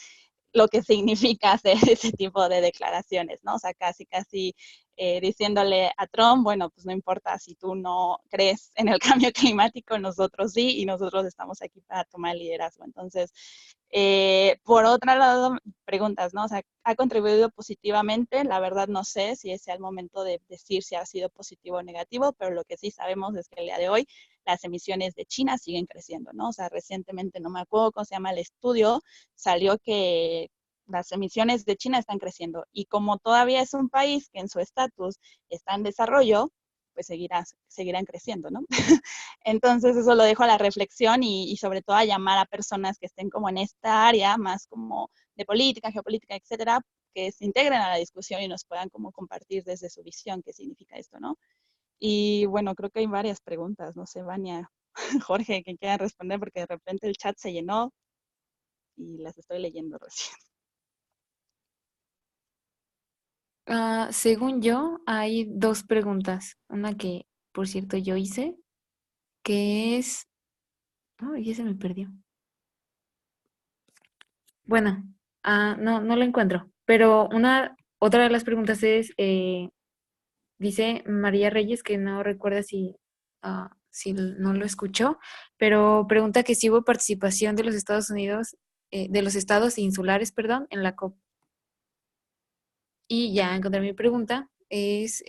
lo que significa hacer ese tipo de declaraciones, ¿no? O sea, casi diciéndole a Trump, bueno, pues no importa si tú no crees en el cambio climático, nosotros sí, y nosotros estamos aquí para tomar liderazgo. Entonces, por otro lado, preguntas, ¿no? O sea, ¿ha contribuido positivamente? La verdad no sé si ese es el momento de decir si ha sido positivo o negativo, pero lo que sí sabemos es que el día de hoy las emisiones de China siguen creciendo, ¿no? O sea, recientemente, no me acuerdo cómo se llama el estudio, salió que las emisiones de China están creciendo y como todavía es un país que en su estatus está en desarrollo, pues seguirán creciendo, ¿no? Entonces eso lo dejo a la reflexión y sobre todo a llamar a personas que estén como en esta área, más como de política, geopolítica, etcétera, que se integren a la discusión y nos puedan como compartir desde su visión qué significa esto, ¿no? Y bueno, creo que hay varias preguntas, no sé, Vania, Jorge, que quieran responder porque de repente el chat se llenó y las estoy leyendo recién. Según yo, hay dos preguntas. Una que, por cierto, yo hice, que es... Ay, ya se me perdió. Bueno, no lo encuentro. Pero otra de las preguntas es, dice María Reyes, que no recuerda si no lo escuchó, pero pregunta que si hubo participación de los Estados Unidos, de los estados insulares, perdón, en la COP. Y ya encontré mi pregunta, es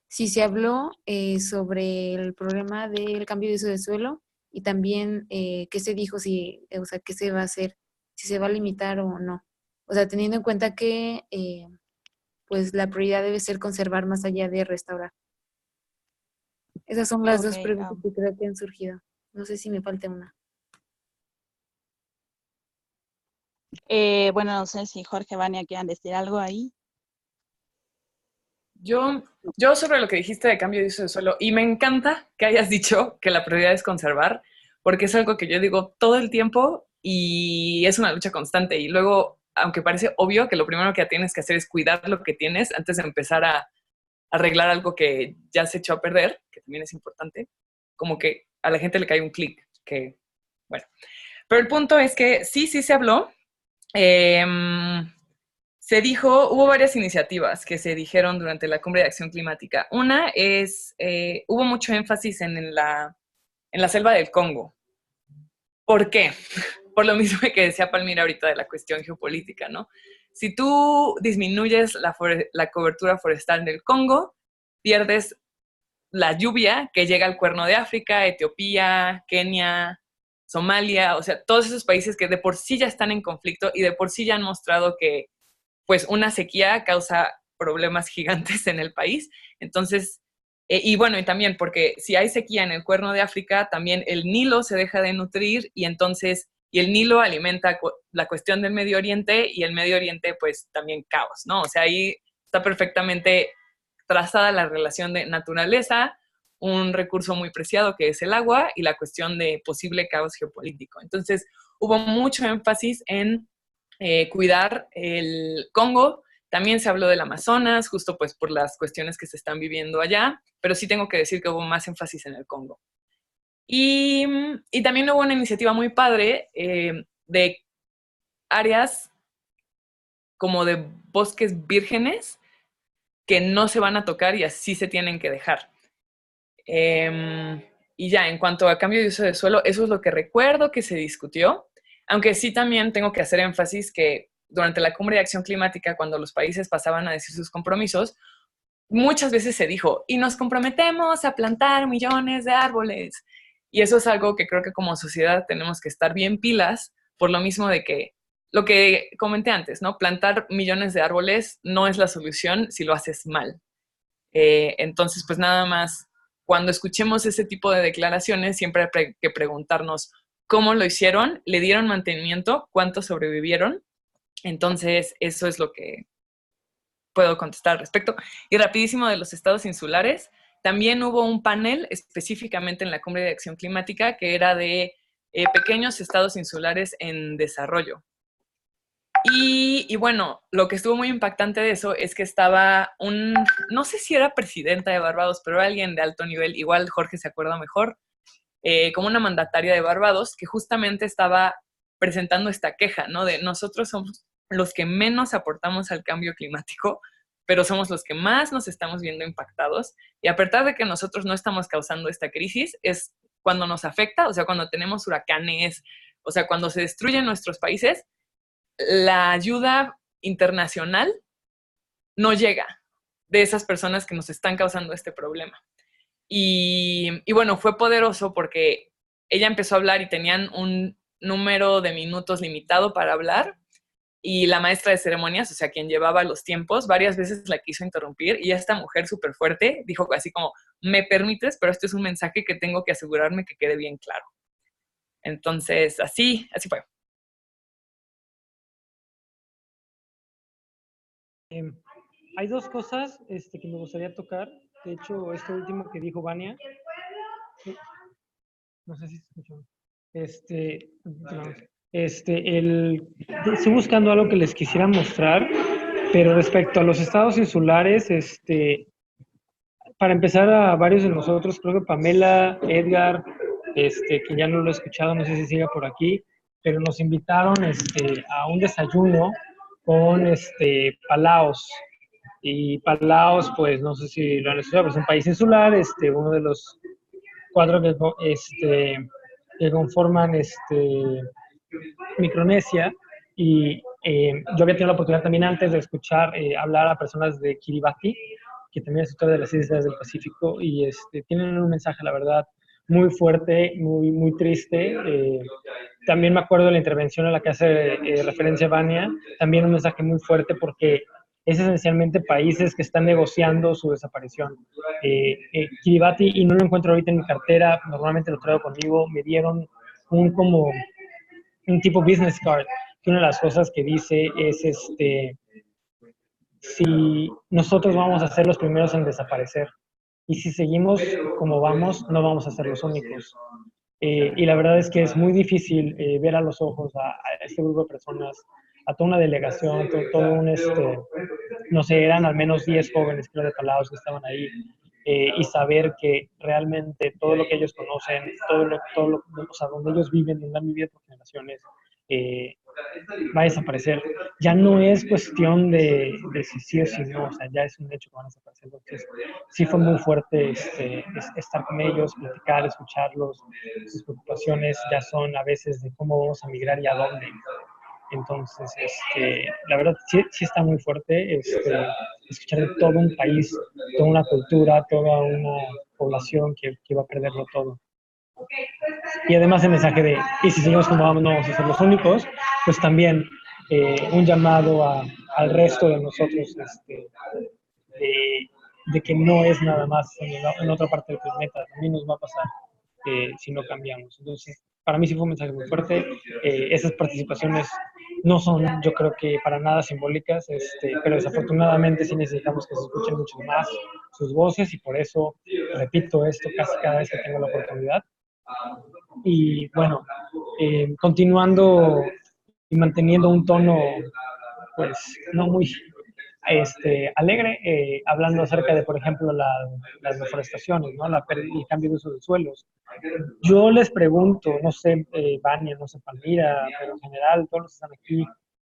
si se habló sobre el problema del cambio de uso de suelo y también qué se dijo, si, o sea, qué se va a hacer, si se va a limitar o no. O sea, teniendo en cuenta que pues la prioridad debe ser conservar más allá de restaurar. Esas son las dos Ok, preguntas que creo que han surgido. No sé si me falta una. bueno, no sé si Jorge, Vania quieran decir algo ahí. Yo sobre lo que dijiste de cambio de uso de suelo, y me encanta que hayas dicho que la prioridad es conservar, porque es algo que yo digo todo el tiempo y es una lucha constante. Y luego, aunque parece obvio que lo primero que tienes que hacer es cuidar lo que tienes antes de empezar a arreglar algo que ya se echó a perder, que también es importante, como que a la gente le cae un clic, que bueno. Pero el punto es que sí se habló. Se dijo, hubo varias iniciativas que se dijeron durante la Cumbre de Acción Climática. Una es, hubo mucho énfasis en la selva del Congo. ¿Por qué? Por lo mismo que decía Palmira ahorita de la cuestión geopolítica, ¿no? Si tú disminuyes la cobertura forestal del Congo, pierdes la lluvia que llega al Cuerno de África, Etiopía, Kenia, Somalia, o sea, todos esos países que de por sí ya están en conflicto y de por sí ya han mostrado que pues una sequía causa problemas gigantes en el país. Entonces, y bueno, y también porque si hay sequía en el Cuerno de África, también el Nilo se deja de nutrir y entonces, y el Nilo alimenta la cuestión del Medio Oriente y el Medio Oriente pues también caos, ¿no? O sea, ahí está perfectamente trazada la relación de naturaleza, un recurso muy preciado que es el agua y la cuestión de posible caos geopolítico. Entonces, hubo mucho énfasis en cuidar el Congo. También se habló del Amazonas, justo pues por las cuestiones que se están viviendo allá, pero sí tengo que decir que hubo más énfasis en el Congo. Y también hubo una iniciativa muy padre de áreas como de bosques vírgenes que no se van a tocar y así se tienen que dejar. Y ya, en cuanto a cambio de uso de suelo, eso es lo que recuerdo que se discutió, aunque sí también tengo que hacer énfasis que durante la Cumbre de Acción Climática, cuando los países pasaban a decir sus compromisos, muchas veces se dijo, y nos comprometemos a plantar millones de árboles. Y eso es algo que creo que como sociedad tenemos que estar bien pilas, por lo mismo de que lo que comenté antes, ¿no? Plantar millones de árboles no es la solución si lo haces mal. Entonces, pues nada más, cuando escuchemos ese tipo de declaraciones, siempre hay que preguntarnos cómo lo hicieron, le dieron mantenimiento, cuántos sobrevivieron. Entonces, eso es lo que puedo contestar al respecto. Y rapidísimo de los estados insulares, también hubo un panel específicamente en la Cumbre de Acción Climática que era de pequeños estados insulares en desarrollo. Y bueno, lo que estuvo muy impactante de eso es que estaba no sé si era presidenta de Barbados, pero alguien de alto nivel, igual Jorge se acuerda mejor, como una mandataria de Barbados, que justamente estaba presentando esta queja, ¿no? De nosotros somos los que menos aportamos al cambio climático, pero somos los que más nos estamos viendo impactados. Y a pesar de que nosotros no estamos causando esta crisis, es cuando nos afecta, o sea, cuando tenemos huracanes, o sea, cuando se destruyen nuestros países, la ayuda internacional no llega de esas personas que nos están causando este problema. Y bueno, fue poderoso porque ella empezó a hablar y tenían un número de minutos limitado para hablar y la maestra de ceremonias, o sea, quien llevaba los tiempos, varias veces la quiso interrumpir y esta mujer súper fuerte dijo así como, me permites, pero este es un mensaje que tengo que asegurarme que quede bien claro. Entonces, así fue. Hay dos cosas que me gustaría tocar. De hecho, esto último que dijo Vania, no sé si se escuchó. Estoy buscando algo que les quisiera mostrar, pero respecto a los estados insulares, para empezar a varios de nosotros, creo que Pamela, Edgar, que ya no lo he escuchado, no sé si siga por aquí, pero nos invitaron a un desayuno con Palaos. Y Palaos, pues no sé si lo han escuchado, pero es un país insular, uno de los cuatro que conforman Micronesia. Y yo había tenido la oportunidad también antes de escuchar hablar a personas de Kiribati, que también es otra de las islas del Pacífico, y tienen un mensaje, la verdad, muy fuerte, muy triste. También me acuerdo de la intervención a la que hace referencia Vania, también un mensaje muy fuerte porque es esencialmente países que están negociando su desaparición. Kiribati, y no lo encuentro ahorita en mi cartera, normalmente lo traigo conmigo, me dieron como un tipo business card, que una de las cosas que dice es si nosotros vamos a ser los primeros en desaparecer y si seguimos como vamos, no vamos a ser los únicos. Y la verdad es que es muy difícil ver a los ojos a este grupo de personas, a toda una delegación, todo no sé, eran al menos 10 jóvenes, creo, de Palaos que estaban ahí, y saber que realmente todo lo que ellos conocen, o sea, donde ellos viven, donde han vivido por generaciones, eh, va a desaparecer. Ya no es cuestión de si sí o si no, o sea, ya es un hecho que van a desaparecer. Entonces, sí fue muy fuerte estar con ellos, platicar, escucharlos. Sus preocupaciones ya son a veces de cómo vamos a migrar y a dónde. Entonces, la verdad, sí está muy fuerte escuchar de todo un país, toda una cultura, toda una población que va a perderlo todo. Y además el mensaje de, y si seguimos como vamos, no vamos a ser los únicos, pues también un llamado al resto de nosotros de que no es nada más en otra parte del planeta, también nos va a pasar si no cambiamos. Entonces, para mí sí fue un mensaje muy fuerte. Esas participaciones no son, yo creo que para nada simbólicas, pero desafortunadamente sí necesitamos que se escuchen mucho más sus voces y por eso repito esto casi cada vez que tengo la oportunidad. Y bueno, continuando y manteniendo un tono, pues, no muy alegre, hablando acerca de, por ejemplo, las deforestaciones, ¿no? El cambio de uso de suelos. Yo les pregunto, no sé, Vania, no sé, Palmira, pero en general, todos los que están aquí,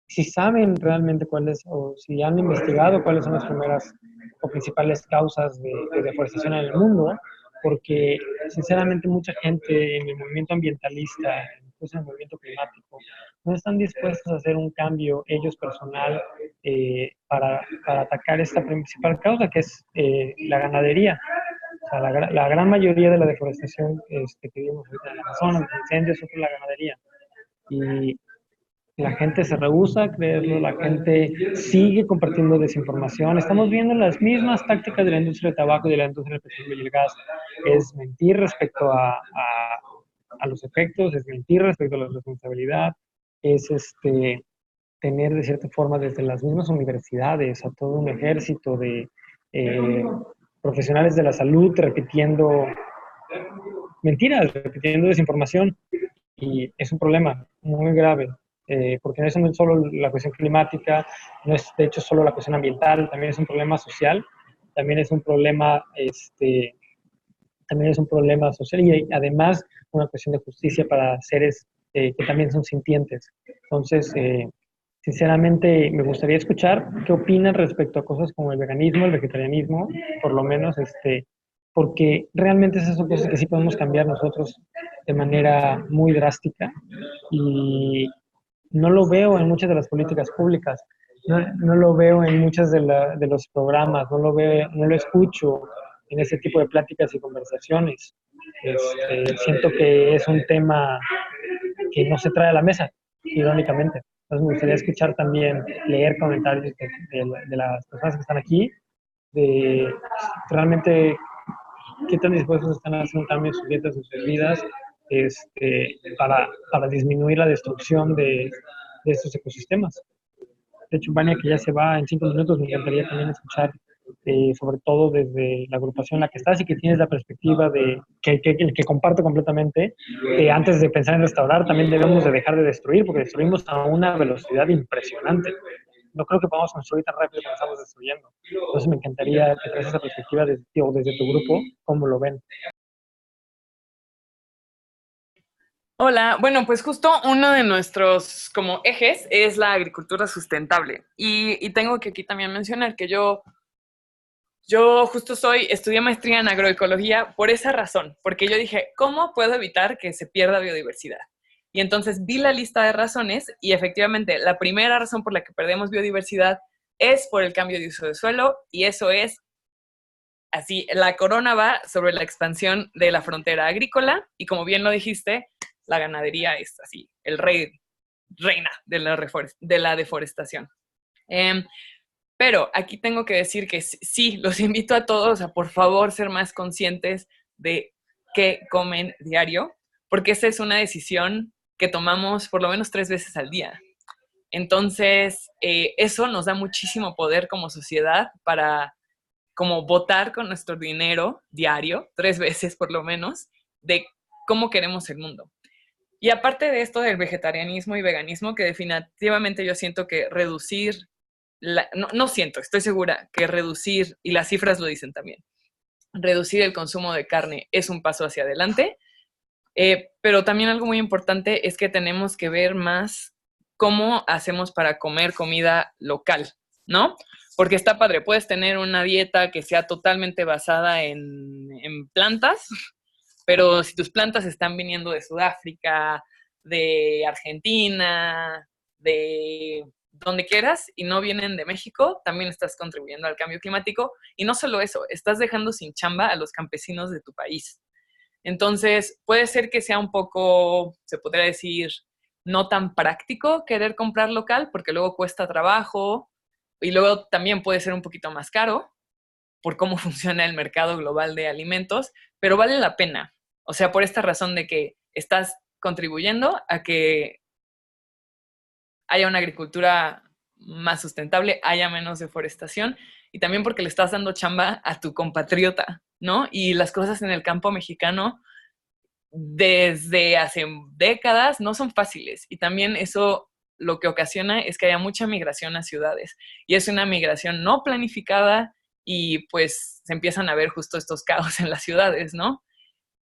si saben realmente cuáles, o si han investigado cuáles son las primeras o principales causas de deforestación en el mundo, porque sinceramente mucha gente en el movimiento ambientalista, incluso en el movimiento climático, no están dispuestos a hacer un cambio ellos personal para atacar esta principal causa, que es la ganadería. O sea, la gran mayoría de la deforestación que vivimos ahorita en el Amazonas, los incendios, es por la ganadería. Y la gente se rehúsa a creerlo, la gente sigue compartiendo desinformación. Estamos viendo las mismas tácticas de la industria del tabaco y de la industria del petróleo y el gas. Es mentir respecto a los efectos, es mentir respecto a la responsabilidad, es tener de cierta forma desde las mismas universidades a todo un ejército de profesionales de la salud repitiendo mentiras, repitiendo desinformación. Y es un problema muy grave, porque no es solo la cuestión climática, no es de hecho solo la cuestión ambiental, también es un problema social, también es un problema, también es un problema social y además una cuestión de justicia para seres que también son sintientes. Entonces, sinceramente, me gustaría escuchar qué opinan respecto a cosas como el veganismo, el vegetarianismo, por lo menos, porque realmente esas son cosas que sí podemos cambiar nosotros de manera muy drástica y no lo veo en muchas de las políticas públicas, no lo veo en muchos de los programas, no lo escucho en ese tipo de pláticas y conversaciones. Siento que es un tema que no se trae a la mesa, irónicamente. Entonces me gustaría escuchar también, leer comentarios de las personas que están aquí, de realmente qué tan dispuestos están a hacer un cambio en sus dietas, en sus vidas, para disminuir la destrucción de estos ecosistemas. De hecho, Vania, que ya se va en 5 minutos, me encantaría también escuchar, sobre todo desde la agrupación en la que estás y que tienes la perspectiva de que comparto completamente, antes de pensar en restaurar, también debemos de dejar de destruir, porque destruimos a una velocidad impresionante. No creo que podamos construir tan rápido como estamos destruyendo. Entonces me encantaría que traes esa perspectiva desde tu grupo, cómo lo ven. Hola, bueno, pues justo uno de nuestros como ejes es la agricultura sustentable. Y tengo que aquí también mencionar que yo justo estudié maestría en agroecología por esa razón, porque yo dije, ¿cómo puedo evitar que se pierda biodiversidad? Y entonces vi la lista de razones y efectivamente la primera razón por la que perdemos biodiversidad es por el cambio de uso de suelo, y eso es así, la corona va sobre la expansión de la frontera agrícola, y como bien lo dijiste, la ganadería es así, el reina de la deforestación. Pero aquí tengo que decir que sí, los invito a todos a por favor ser más conscientes de qué comen diario, porque esa es una decisión que tomamos por lo menos 3 veces al día. Entonces, eso nos da muchísimo poder como sociedad para como votar con nuestro dinero diario, 3 veces por lo menos, de cómo queremos el mundo. Y aparte de esto del vegetarianismo y veganismo, que definitivamente yo siento que reducir, no siento, estoy segura que reducir, y las cifras lo dicen también, reducir el consumo de carne es un paso hacia adelante, pero también algo muy importante es que tenemos que ver más cómo hacemos para comer comida local, ¿no? Porque está padre, puedes tener una dieta que sea totalmente basada en plantas, pero si tus plantas están viniendo de Sudáfrica, de Argentina, de donde quieras, y no vienen de México, también estás contribuyendo al cambio climático. Y no solo eso, estás dejando sin chamba a los campesinos de tu país. Entonces, puede ser que sea un poco, se podría decir, no tan práctico querer comprar local, porque luego cuesta trabajo, y luego también puede ser un poquito más caro por cómo funciona el mercado global de alimentos, pero vale la pena. O sea, por esta razón de que estás contribuyendo a que haya una agricultura más sustentable, haya menos deforestación, y también porque le estás dando chamba a tu compatriota, ¿no? Y las cosas en el campo mexicano desde hace décadas no son fáciles, y también eso lo que ocasiona es que haya mucha migración a ciudades, y es una migración no planificada, y pues se empiezan a ver justo estos caos en las ciudades, ¿no?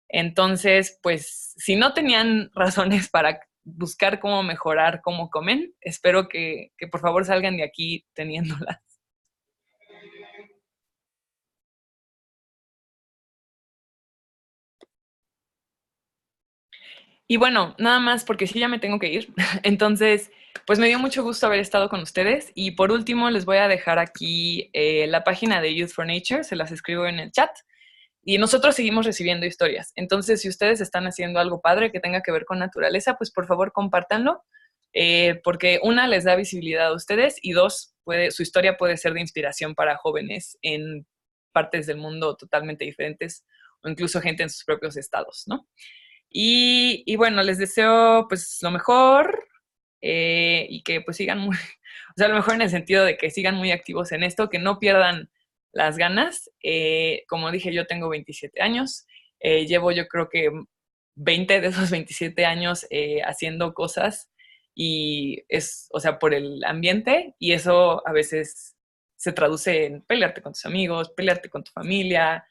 Entonces, pues si no tenían razones para buscar cómo mejorar cómo comen, espero que por favor salgan de aquí teniéndolas. Y bueno, nada más porque sí ya me tengo que ir. Entonces, pues me dio mucho gusto haber estado con ustedes. Y por último, les voy a dejar aquí la página de Youth for Nature, se las escribo en el chat. Y nosotros seguimos recibiendo historias. Entonces, si ustedes están haciendo algo padre que tenga que ver con naturaleza, pues por favor compártanlo, porque una, les da visibilidad a ustedes, y dos, su historia puede ser de inspiración para jóvenes en partes del mundo totalmente diferentes, o incluso gente en sus propios estados, ¿no? Y bueno, les deseo pues lo mejor, y que pues sigan muy, o sea, lo mejor en el sentido de que sigan muy activos en esto, que no pierdan las ganas. Como dije, yo tengo 27 años, llevo yo creo que 20 de esos 27 años haciendo cosas, y es, o sea, por el ambiente, y eso a veces se traduce en pelearte con tus amigos, pelearte con tu familia,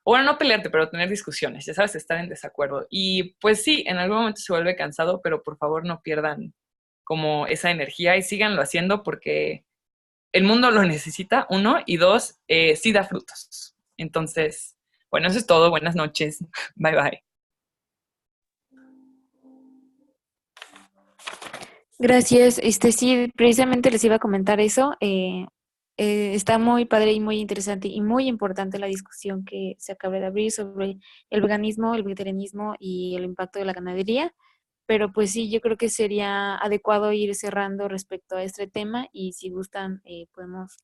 o bueno, no pelearte, pero tener discusiones, ya sabes, estar en desacuerdo. Y pues sí, en algún momento se vuelve cansado, pero por favor no pierdan como esa energía y síganlo haciendo, porque el mundo lo necesita, uno, y dos, sí da frutos. Entonces, bueno, eso es todo. Buenas noches. Bye, bye. Gracias. Sí, precisamente les iba a comentar eso. Está muy padre y muy interesante y muy importante la discusión que se acaba de abrir sobre el veganismo, el vegetarianismo y el impacto de la ganadería. Pero pues sí, yo creo que sería adecuado ir cerrando respecto a este tema, y si gustan podemos,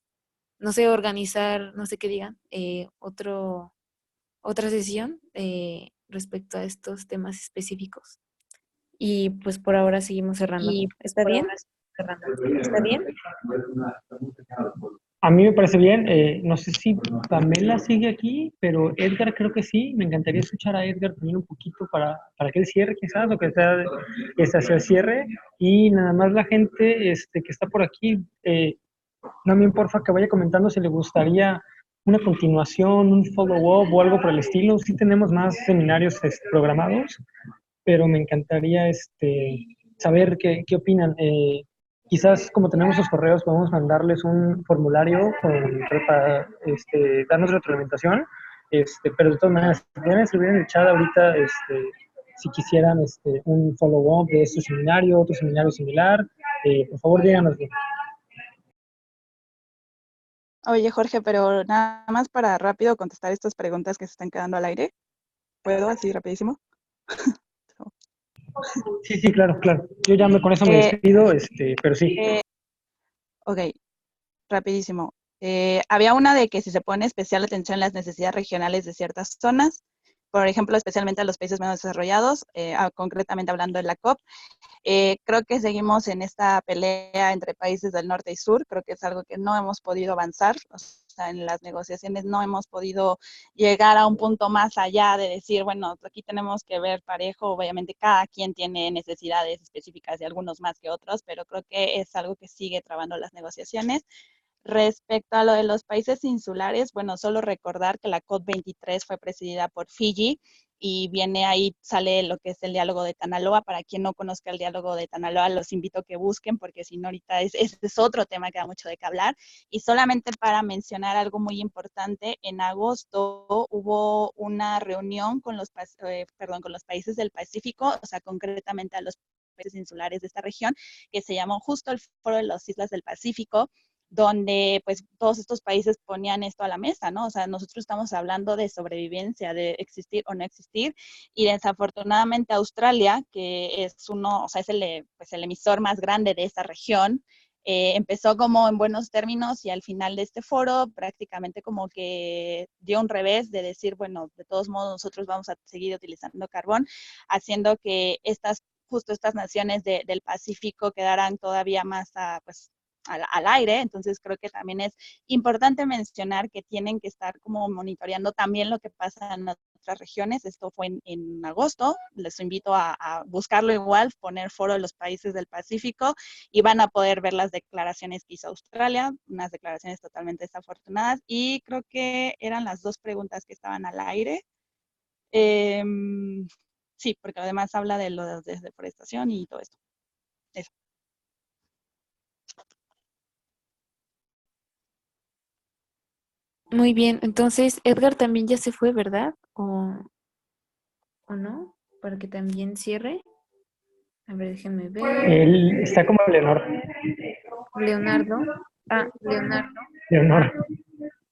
no sé, organizar, no sé qué digan, otra sesión respecto a estos temas específicos. Y pues por ahora seguimos cerrando. ¿Está bien? ¿Está bien? A mí me parece bien. No sé si Pamela sigue aquí, pero Edgar creo que sí. Me encantaría escuchar a Edgar también un poquito para que él cierre, quizás, o que sea hacia el cierre. Y nada más la gente que está por aquí, también porfa que vaya comentando si le gustaría una continuación, un follow-up o algo por el estilo. Sí tenemos más seminarios programados, pero me encantaría saber qué opinan. Quizás como tenemos sus correos, podemos mandarles un formulario para darnos retroalimentación, pero de todas maneras, si pueden escribir en el chat ahorita, si quisieran un follow-up de este seminario, otro seminario similar, por favor díganoslo. Oye, Jorge, pero nada más para rápido contestar estas preguntas que se están quedando al aire. ¿Puedo así rapidísimo? Sí, claro. Yo ya con eso me despido, pero sí. Ok, rapidísimo. Había una de que si se pone especial atención en las necesidades regionales de ciertas zonas, por ejemplo, especialmente a los países menos desarrollados, concretamente hablando de la COP. Creo que seguimos en esta pelea entre países del norte y sur. Creo que es algo que no hemos podido avanzar. O sea, en las negociaciones no hemos podido llegar a un punto más allá de decir, bueno, aquí tenemos que ver parejo. Obviamente cada quien tiene necesidades específicas y algunos más que otros, pero creo que es algo que sigue trabando las negociaciones. Respecto a lo de los países insulares, bueno, solo recordar que la COP23 fue presidida por Fiji y viene ahí, sale lo que es el diálogo de Tanaloa. Para quien no conozca el diálogo de Tanaloa, los invito a que busquen, porque si no ahorita es otro tema que da mucho de qué hablar. Y solamente para mencionar algo muy importante, en agosto hubo una reunión con los países del Pacífico, o sea, concretamente a los países insulares de esta región, que se llamó justo el Foro de las Islas del Pacífico, donde pues todos estos países ponían esto a la mesa, ¿no? O sea, nosotros estamos hablando de sobrevivencia, de existir o no existir, y desafortunadamente Australia, que es uno, o sea, es el emisor más grande de esta región, empezó como en buenos términos y al final de este foro prácticamente como que dio un revés de decir, bueno, de todos modos nosotros vamos a seguir utilizando carbón, haciendo que justo estas naciones del Pacífico quedaran todavía más al aire. Entonces creo que también es importante mencionar que tienen que estar como monitoreando también lo que pasa en otras regiones. Esto fue en agosto, les invito a buscarlo igual, poner Foro de los Países del Pacífico, y van a poder ver las declaraciones que hizo Australia, unas declaraciones totalmente desafortunadas, y creo que eran las dos preguntas que estaban al aire. Sí, porque además habla de lo de deforestación y todo esto. Eso. Muy bien, entonces Edgar también ya se fue, ¿verdad? ¿O no? Para que también cierre. A ver, déjenme ver. Él está como Leonor. Leonardo. Ah, Leonardo. Leonor.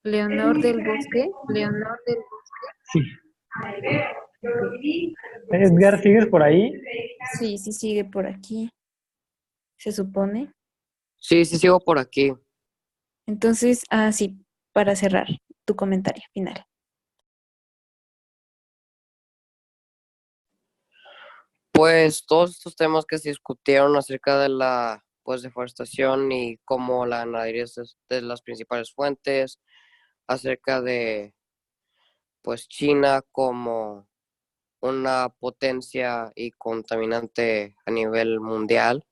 Leonor del Bosque. Leonor del Sí. Bosque. Edgar, ¿sigues por ahí? Sí, sí sigue por aquí, se supone. Sí, sigo por aquí. Entonces, sí, para cerrar tu comentario final. Pues todos estos temas que se discutieron acerca de la deforestación y cómo la ganadería es de las principales fuentes, acerca de China como una potencia y contaminante a nivel mundial,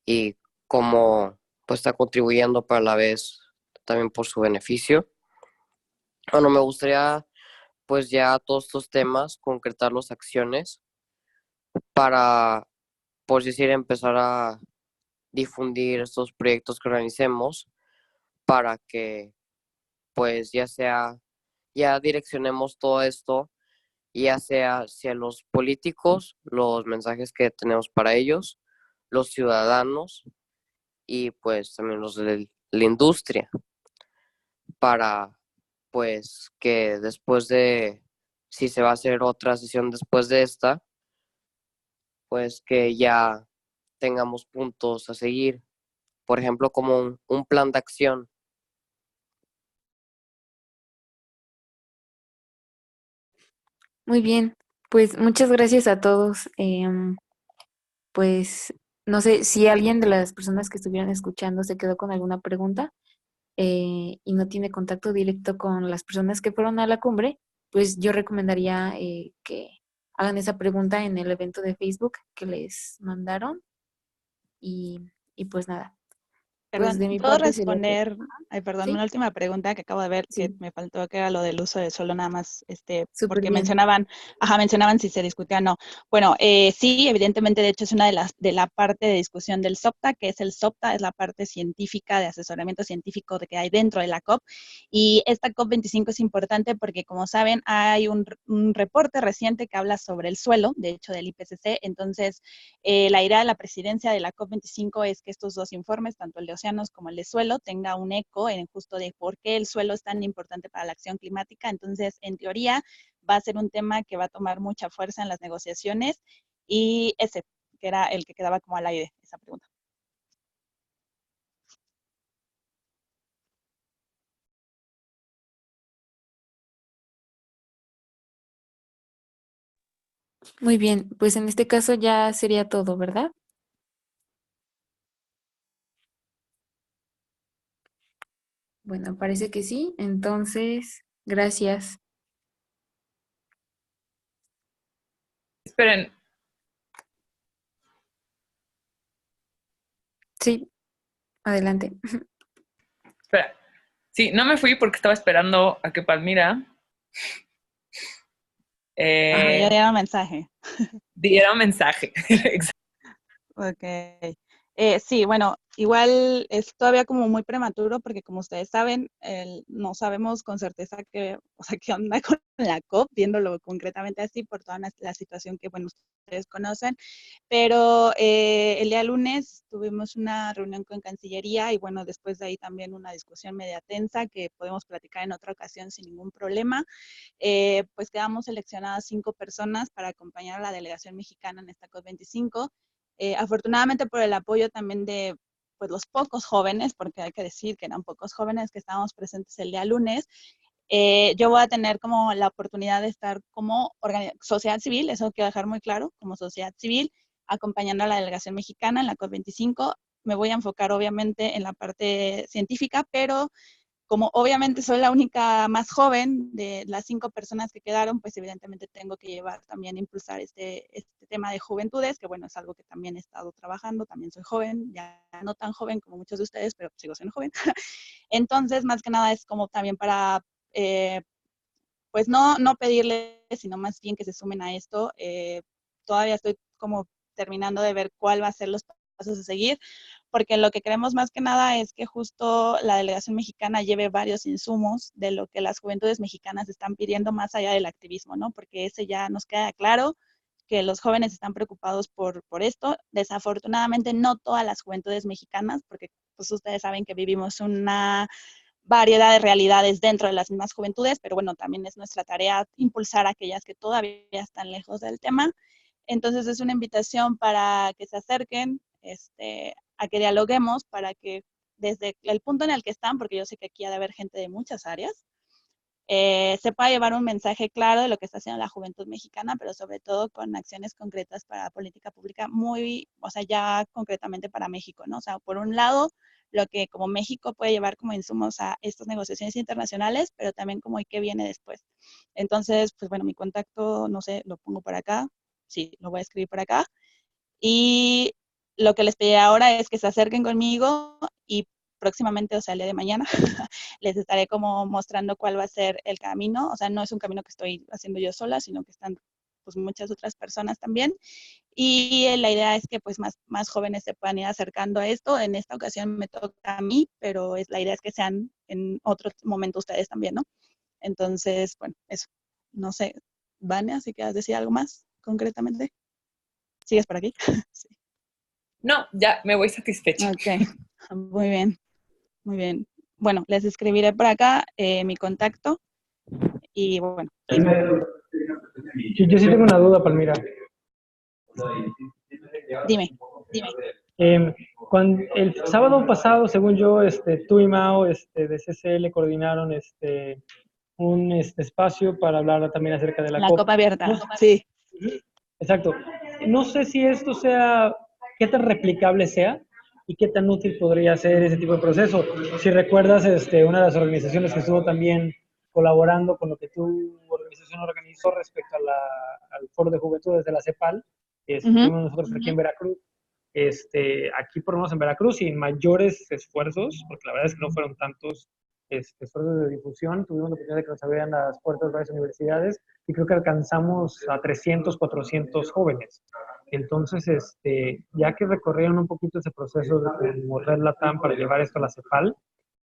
y cómo está contribuyendo para la vez también por su beneficio. Bueno, me gustaría ya todos estos temas concretar las acciones para, por decir, empezar a difundir estos proyectos que organicemos, para que ya direccionemos todo esto, ya sea hacia los políticos, los mensajes que tenemos para ellos, los ciudadanos y también los de la industria, para que después si se va a hacer otra sesión después de esta, que ya tengamos puntos a seguir, por ejemplo, como un plan de acción. Muy bien, pues muchas gracias a todos. Pues no sé si alguien de las personas que estuvieron escuchando se quedó con alguna pregunta y no tiene contacto directo con las personas que fueron a la cumbre, pues yo recomendaría que hagan esa pregunta en el evento de Facebook que les mandaron y pues nada. pues de Perdón, mi ¿puedo parte sería todo. responder? Ay, perdón, ¿Sí? una última pregunta que acabo de ver que Sí, me faltó, que era lo del uso del suelo nada más, súper porque bien. mencionaban si se discutía o no. Bueno, sí, evidentemente, de hecho, es una de la parte de discusión del SOPTA, que es el SOPTA, es la parte científica, de asesoramiento científico de que hay dentro de la COP, y esta COP25 es importante porque, como saben, hay un reporte reciente que habla sobre el suelo, de hecho, del IPCC. Entonces, la idea de la presidencia de la COP25 es que estos dos informes, tanto el de océanos como el de suelo, tenga un eco en justo de por qué el suelo es tan importante para la acción climática. Entonces, en teoría, va a ser un tema que va a tomar mucha fuerza en las negociaciones, y ese, que era el que quedaba como al aire, esa pregunta. Muy bien, pues en este caso ya sería todo, ¿verdad? Bueno, parece que sí. Entonces, gracias. Esperen, Sí, adelante. espera. Sí, no me fui porque estaba esperando a que Palmira Ajá, ya eh, dieron mensaje. diera un mensaje. Ok. Sí, bueno, igual es todavía como muy prematuro porque, como ustedes saben, no sabemos con certeza qué, o sea, qué onda con la COP, viéndolo concretamente así por toda la situación que, bueno, ustedes conocen. Pero el día lunes tuvimos una reunión con Cancillería y, bueno, después de ahí también una discusión media tensa que podemos platicar en otra ocasión sin ningún problema. Pues quedamos seleccionadas 5 personas para acompañar a la delegación mexicana en esta COP25. Afortunadamente, por el apoyo también de, pues, los pocos jóvenes, porque hay que decir que eran pocos jóvenes que estábamos presentes el día lunes, yo voy a tener como la oportunidad de estar como sociedad civil, eso quiero dejar muy claro, como sociedad civil, acompañando a la delegación mexicana en la COP25. Me voy a enfocar obviamente en la parte científica, pero como obviamente soy la única más joven de las 5 personas que quedaron, pues evidentemente tengo que llevar también, impulsar este tema de juventudes, que, bueno, es algo que también he estado trabajando. También soy joven, ya no tan joven como muchos de ustedes, pero sigo siendo joven. Entonces, más que nada es como también para, pues no pedirles, sino más bien que se sumen a esto. Todavía estoy como terminando de ver cuál va a ser los pasos a seguir, porque lo que queremos más que nada es que justo la delegación mexicana lleve varios insumos de lo que las juventudes mexicanas están pidiendo más allá del activismo, ¿no? Porque ese ya nos queda claro que los jóvenes están preocupados por esto. Desafortunadamente, no todas las juventudes mexicanas, porque pues ustedes saben que vivimos una variedad de realidades dentro de las mismas juventudes, pero bueno, también es nuestra tarea impulsar a aquellas que todavía están lejos del tema. Entonces es una invitación para que se acerquen, a que dialoguemos, para que desde el punto en el que están, porque yo sé que aquí ha de haber gente de muchas áreas, se pueda llevar un mensaje claro de lo que está haciendo la juventud mexicana, pero sobre todo con acciones concretas para política pública muy, o sea, ya concretamente para México, ¿no? O sea, por un lado, lo que como México puede llevar como insumos a estas negociaciones internacionales, pero también como y qué viene después. Entonces, pues bueno, mi contacto, no sé, lo pongo por acá, sí, lo voy a escribir por acá. Y lo que les pedí ahora es que se acerquen conmigo y próximamente, o sea, el día de mañana, les estaré como mostrando cuál va a ser el camino. O sea, no es un camino que estoy haciendo yo sola, sino que están pues muchas otras personas también. Y la idea es que pues más jóvenes se puedan ir acercando a esto. En esta ocasión me toca a mí, pero la idea es que sean en otro momento ustedes también, ¿no? Entonces, bueno, eso. No sé, Vania, si quieres decir algo más concretamente. ¿Sigues por aquí? Sí. No, ya me voy satisfecha. Ok, muy bien, muy bien. Bueno, les escribiré por acá mi contacto y, bueno, Yo sí tengo una duda, Palmira. dime. El sábado pasado, según yo, tú y Mao de CCL coordinaron un espacio para hablar también acerca de la La COP. copa abierta, No, sí. exacto. No sé si esto sea, qué tan replicable sea y qué tan útil podría ser ese tipo de proceso. Si recuerdas, una de las organizaciones que estuvo también colaborando con lo que tu organización organizó respecto a al Foro de Juventudes de la CEPAL, que Ujú. estuvimos nosotros aquí en Veracruz. aquí por lo menos en Veracruz, sin mayores esfuerzos, porque la verdad es que no fueron tantos esfuerzos de difusión, tuvimos la oportunidad de que nos abrieran las puertas de varias universidades y creo que alcanzamos a 300, 400 jóvenes. Entonces, ya que recorrieron un poquito ese proceso de morder la TAM para llevar esto a la CEPAL,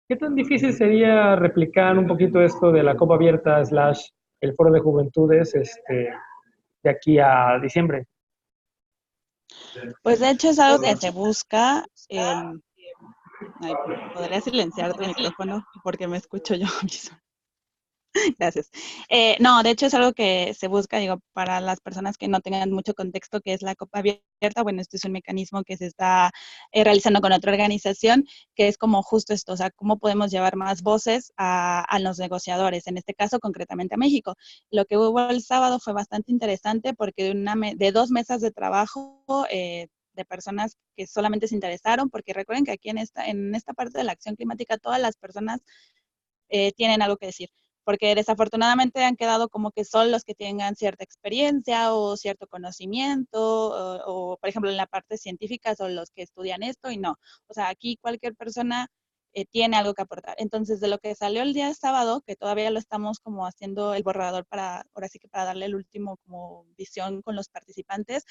¿qué tan difícil sería replicar un poquito esto de la Copa Abierta / el Foro de Juventudes de aquí a diciembre? Pues de hecho es algo que se busca. Ay, ¿podría silenciar tu micrófono? Porque me escucho yo mismo. Gracias. No, de hecho es algo que se busca, digo, para las personas que no tengan mucho contexto, que es la Copa Abierta. Bueno, este es un mecanismo que se está realizando con otra organización, que es como justo esto, o sea, cómo podemos llevar más voces a los negociadores, en este caso concretamente a México. Lo que hubo el sábado fue bastante interesante porque de 2 mesas de trabajo, de personas que solamente se interesaron, porque recuerden que aquí en esta parte de la acción climática todas las personas tienen algo que decir, porque desafortunadamente han quedado como que son los que tengan cierta experiencia o cierto conocimiento, por ejemplo en la parte científica son los que estudian esto y no. O sea, aquí cualquier persona tiene algo que aportar. Entonces, de lo que salió el día sábado, que todavía lo estamos como haciendo el borrador ahora sí que para darle el último como visión con los participantes,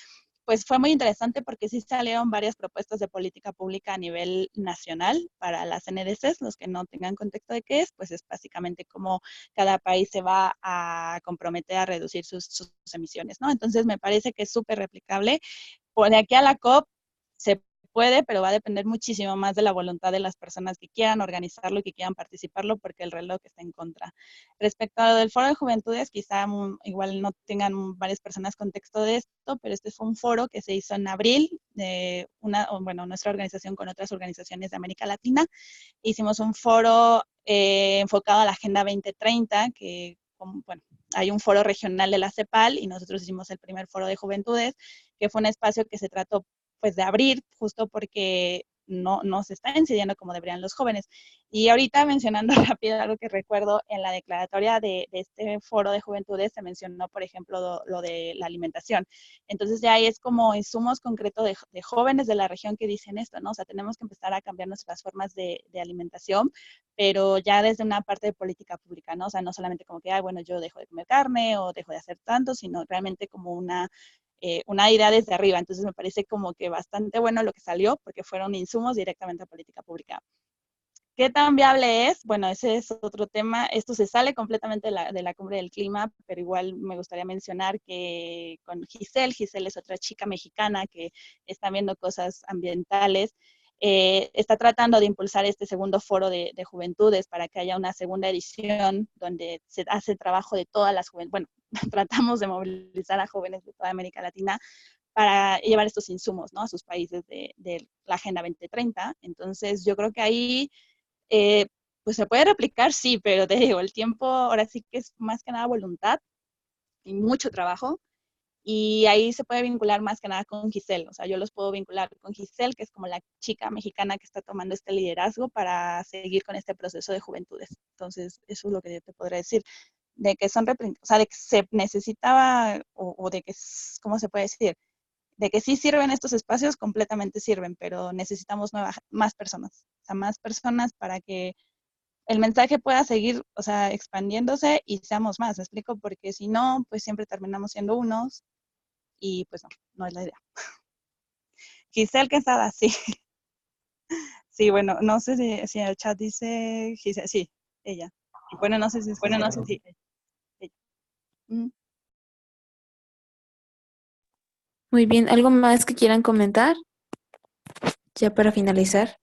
pues fue muy interesante porque sí salieron varias propuestas de política pública a nivel nacional para las NDCs. Los que no tengan contexto de qué es, pues es básicamente cómo cada país se va a comprometer a reducir sus emisiones, ¿no? Entonces me parece que es súper replicable. Por de aquí a la COP se puede, pero va a depender muchísimo más de la voluntad de las personas que quieran organizarlo y que quieran participarlo, porque el reloj está en contra. Respecto a lo del Foro de Juventudes, quizá igual no tengan varias personas contexto de esto, pero este fue un foro que se hizo en abril, nuestra organización con otras organizaciones de América Latina. Hicimos un foro enfocado a la Agenda 2030, que bueno, hay un foro regional de la CEPAL y nosotros hicimos el primer foro de juventudes, que fue un espacio que se trató pues de abrir justo porque no se está incidiendo como deberían los jóvenes. Y ahorita mencionando rápido algo que recuerdo, en la declaratoria de este foro de juventudes se mencionó, por ejemplo, lo de la alimentación. Entonces ya ahí es como insumos concretos de jóvenes de la región que dicen esto, ¿no? O sea, tenemos que empezar a cambiar nuestras formas de alimentación, pero ya desde una parte de política pública, ¿no? O sea, no solamente como que, bueno, yo dejo de comer carne o dejo de hacer tanto, sino realmente como una idea desde arriba. Entonces me parece como que bastante bueno lo que salió, porque fueron insumos directamente a política pública. ¿Qué tan viable es? Bueno, ese es otro tema. Esto se sale completamente de la cumbre del clima, pero igual me gustaría mencionar que con Giselle es otra chica mexicana que está viendo cosas ambientales, está tratando de impulsar este segundo foro de juventudes para que haya una segunda edición donde se hace trabajo de todas las juventudes. Bueno, tratamos de movilizar a jóvenes de toda América Latina para llevar estos insumos, ¿no?, a sus países de la Agenda 2030. Entonces, yo creo que ahí pues se puede replicar, sí, pero te digo, el tiempo ahora sí que es más que nada voluntad y mucho trabajo. Y ahí se puede vincular más que nada con Giselle. O sea, yo los puedo vincular con Giselle, que es como la chica mexicana que está tomando este liderazgo para seguir con este proceso de juventudes. Entonces, eso es lo que yo te podría decir. De que son, o sea, de que se necesitaba, o de que, ¿cómo se puede decir? De que sí sirven estos espacios, completamente sirven, pero necesitamos más personas. O sea, más personas para que el mensaje pueda seguir, o sea, expandiéndose y seamos más, ¿me explico? Porque si no, pues siempre terminamos siendo unos y pues no es la idea. Giselle Quesada, sí. Sí, bueno, no sé si en el chat dice Giselle, sí, ella. Bueno, no sé si es Giselle, sí, ella. Muy bien, ¿algo más que quieran comentar? Ya para finalizar.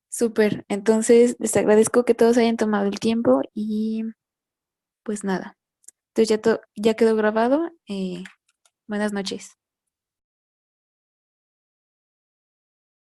Súper, entonces les agradezco que todos hayan tomado el tiempo y pues nada. Entonces ya quedó grabado. Buenas noches.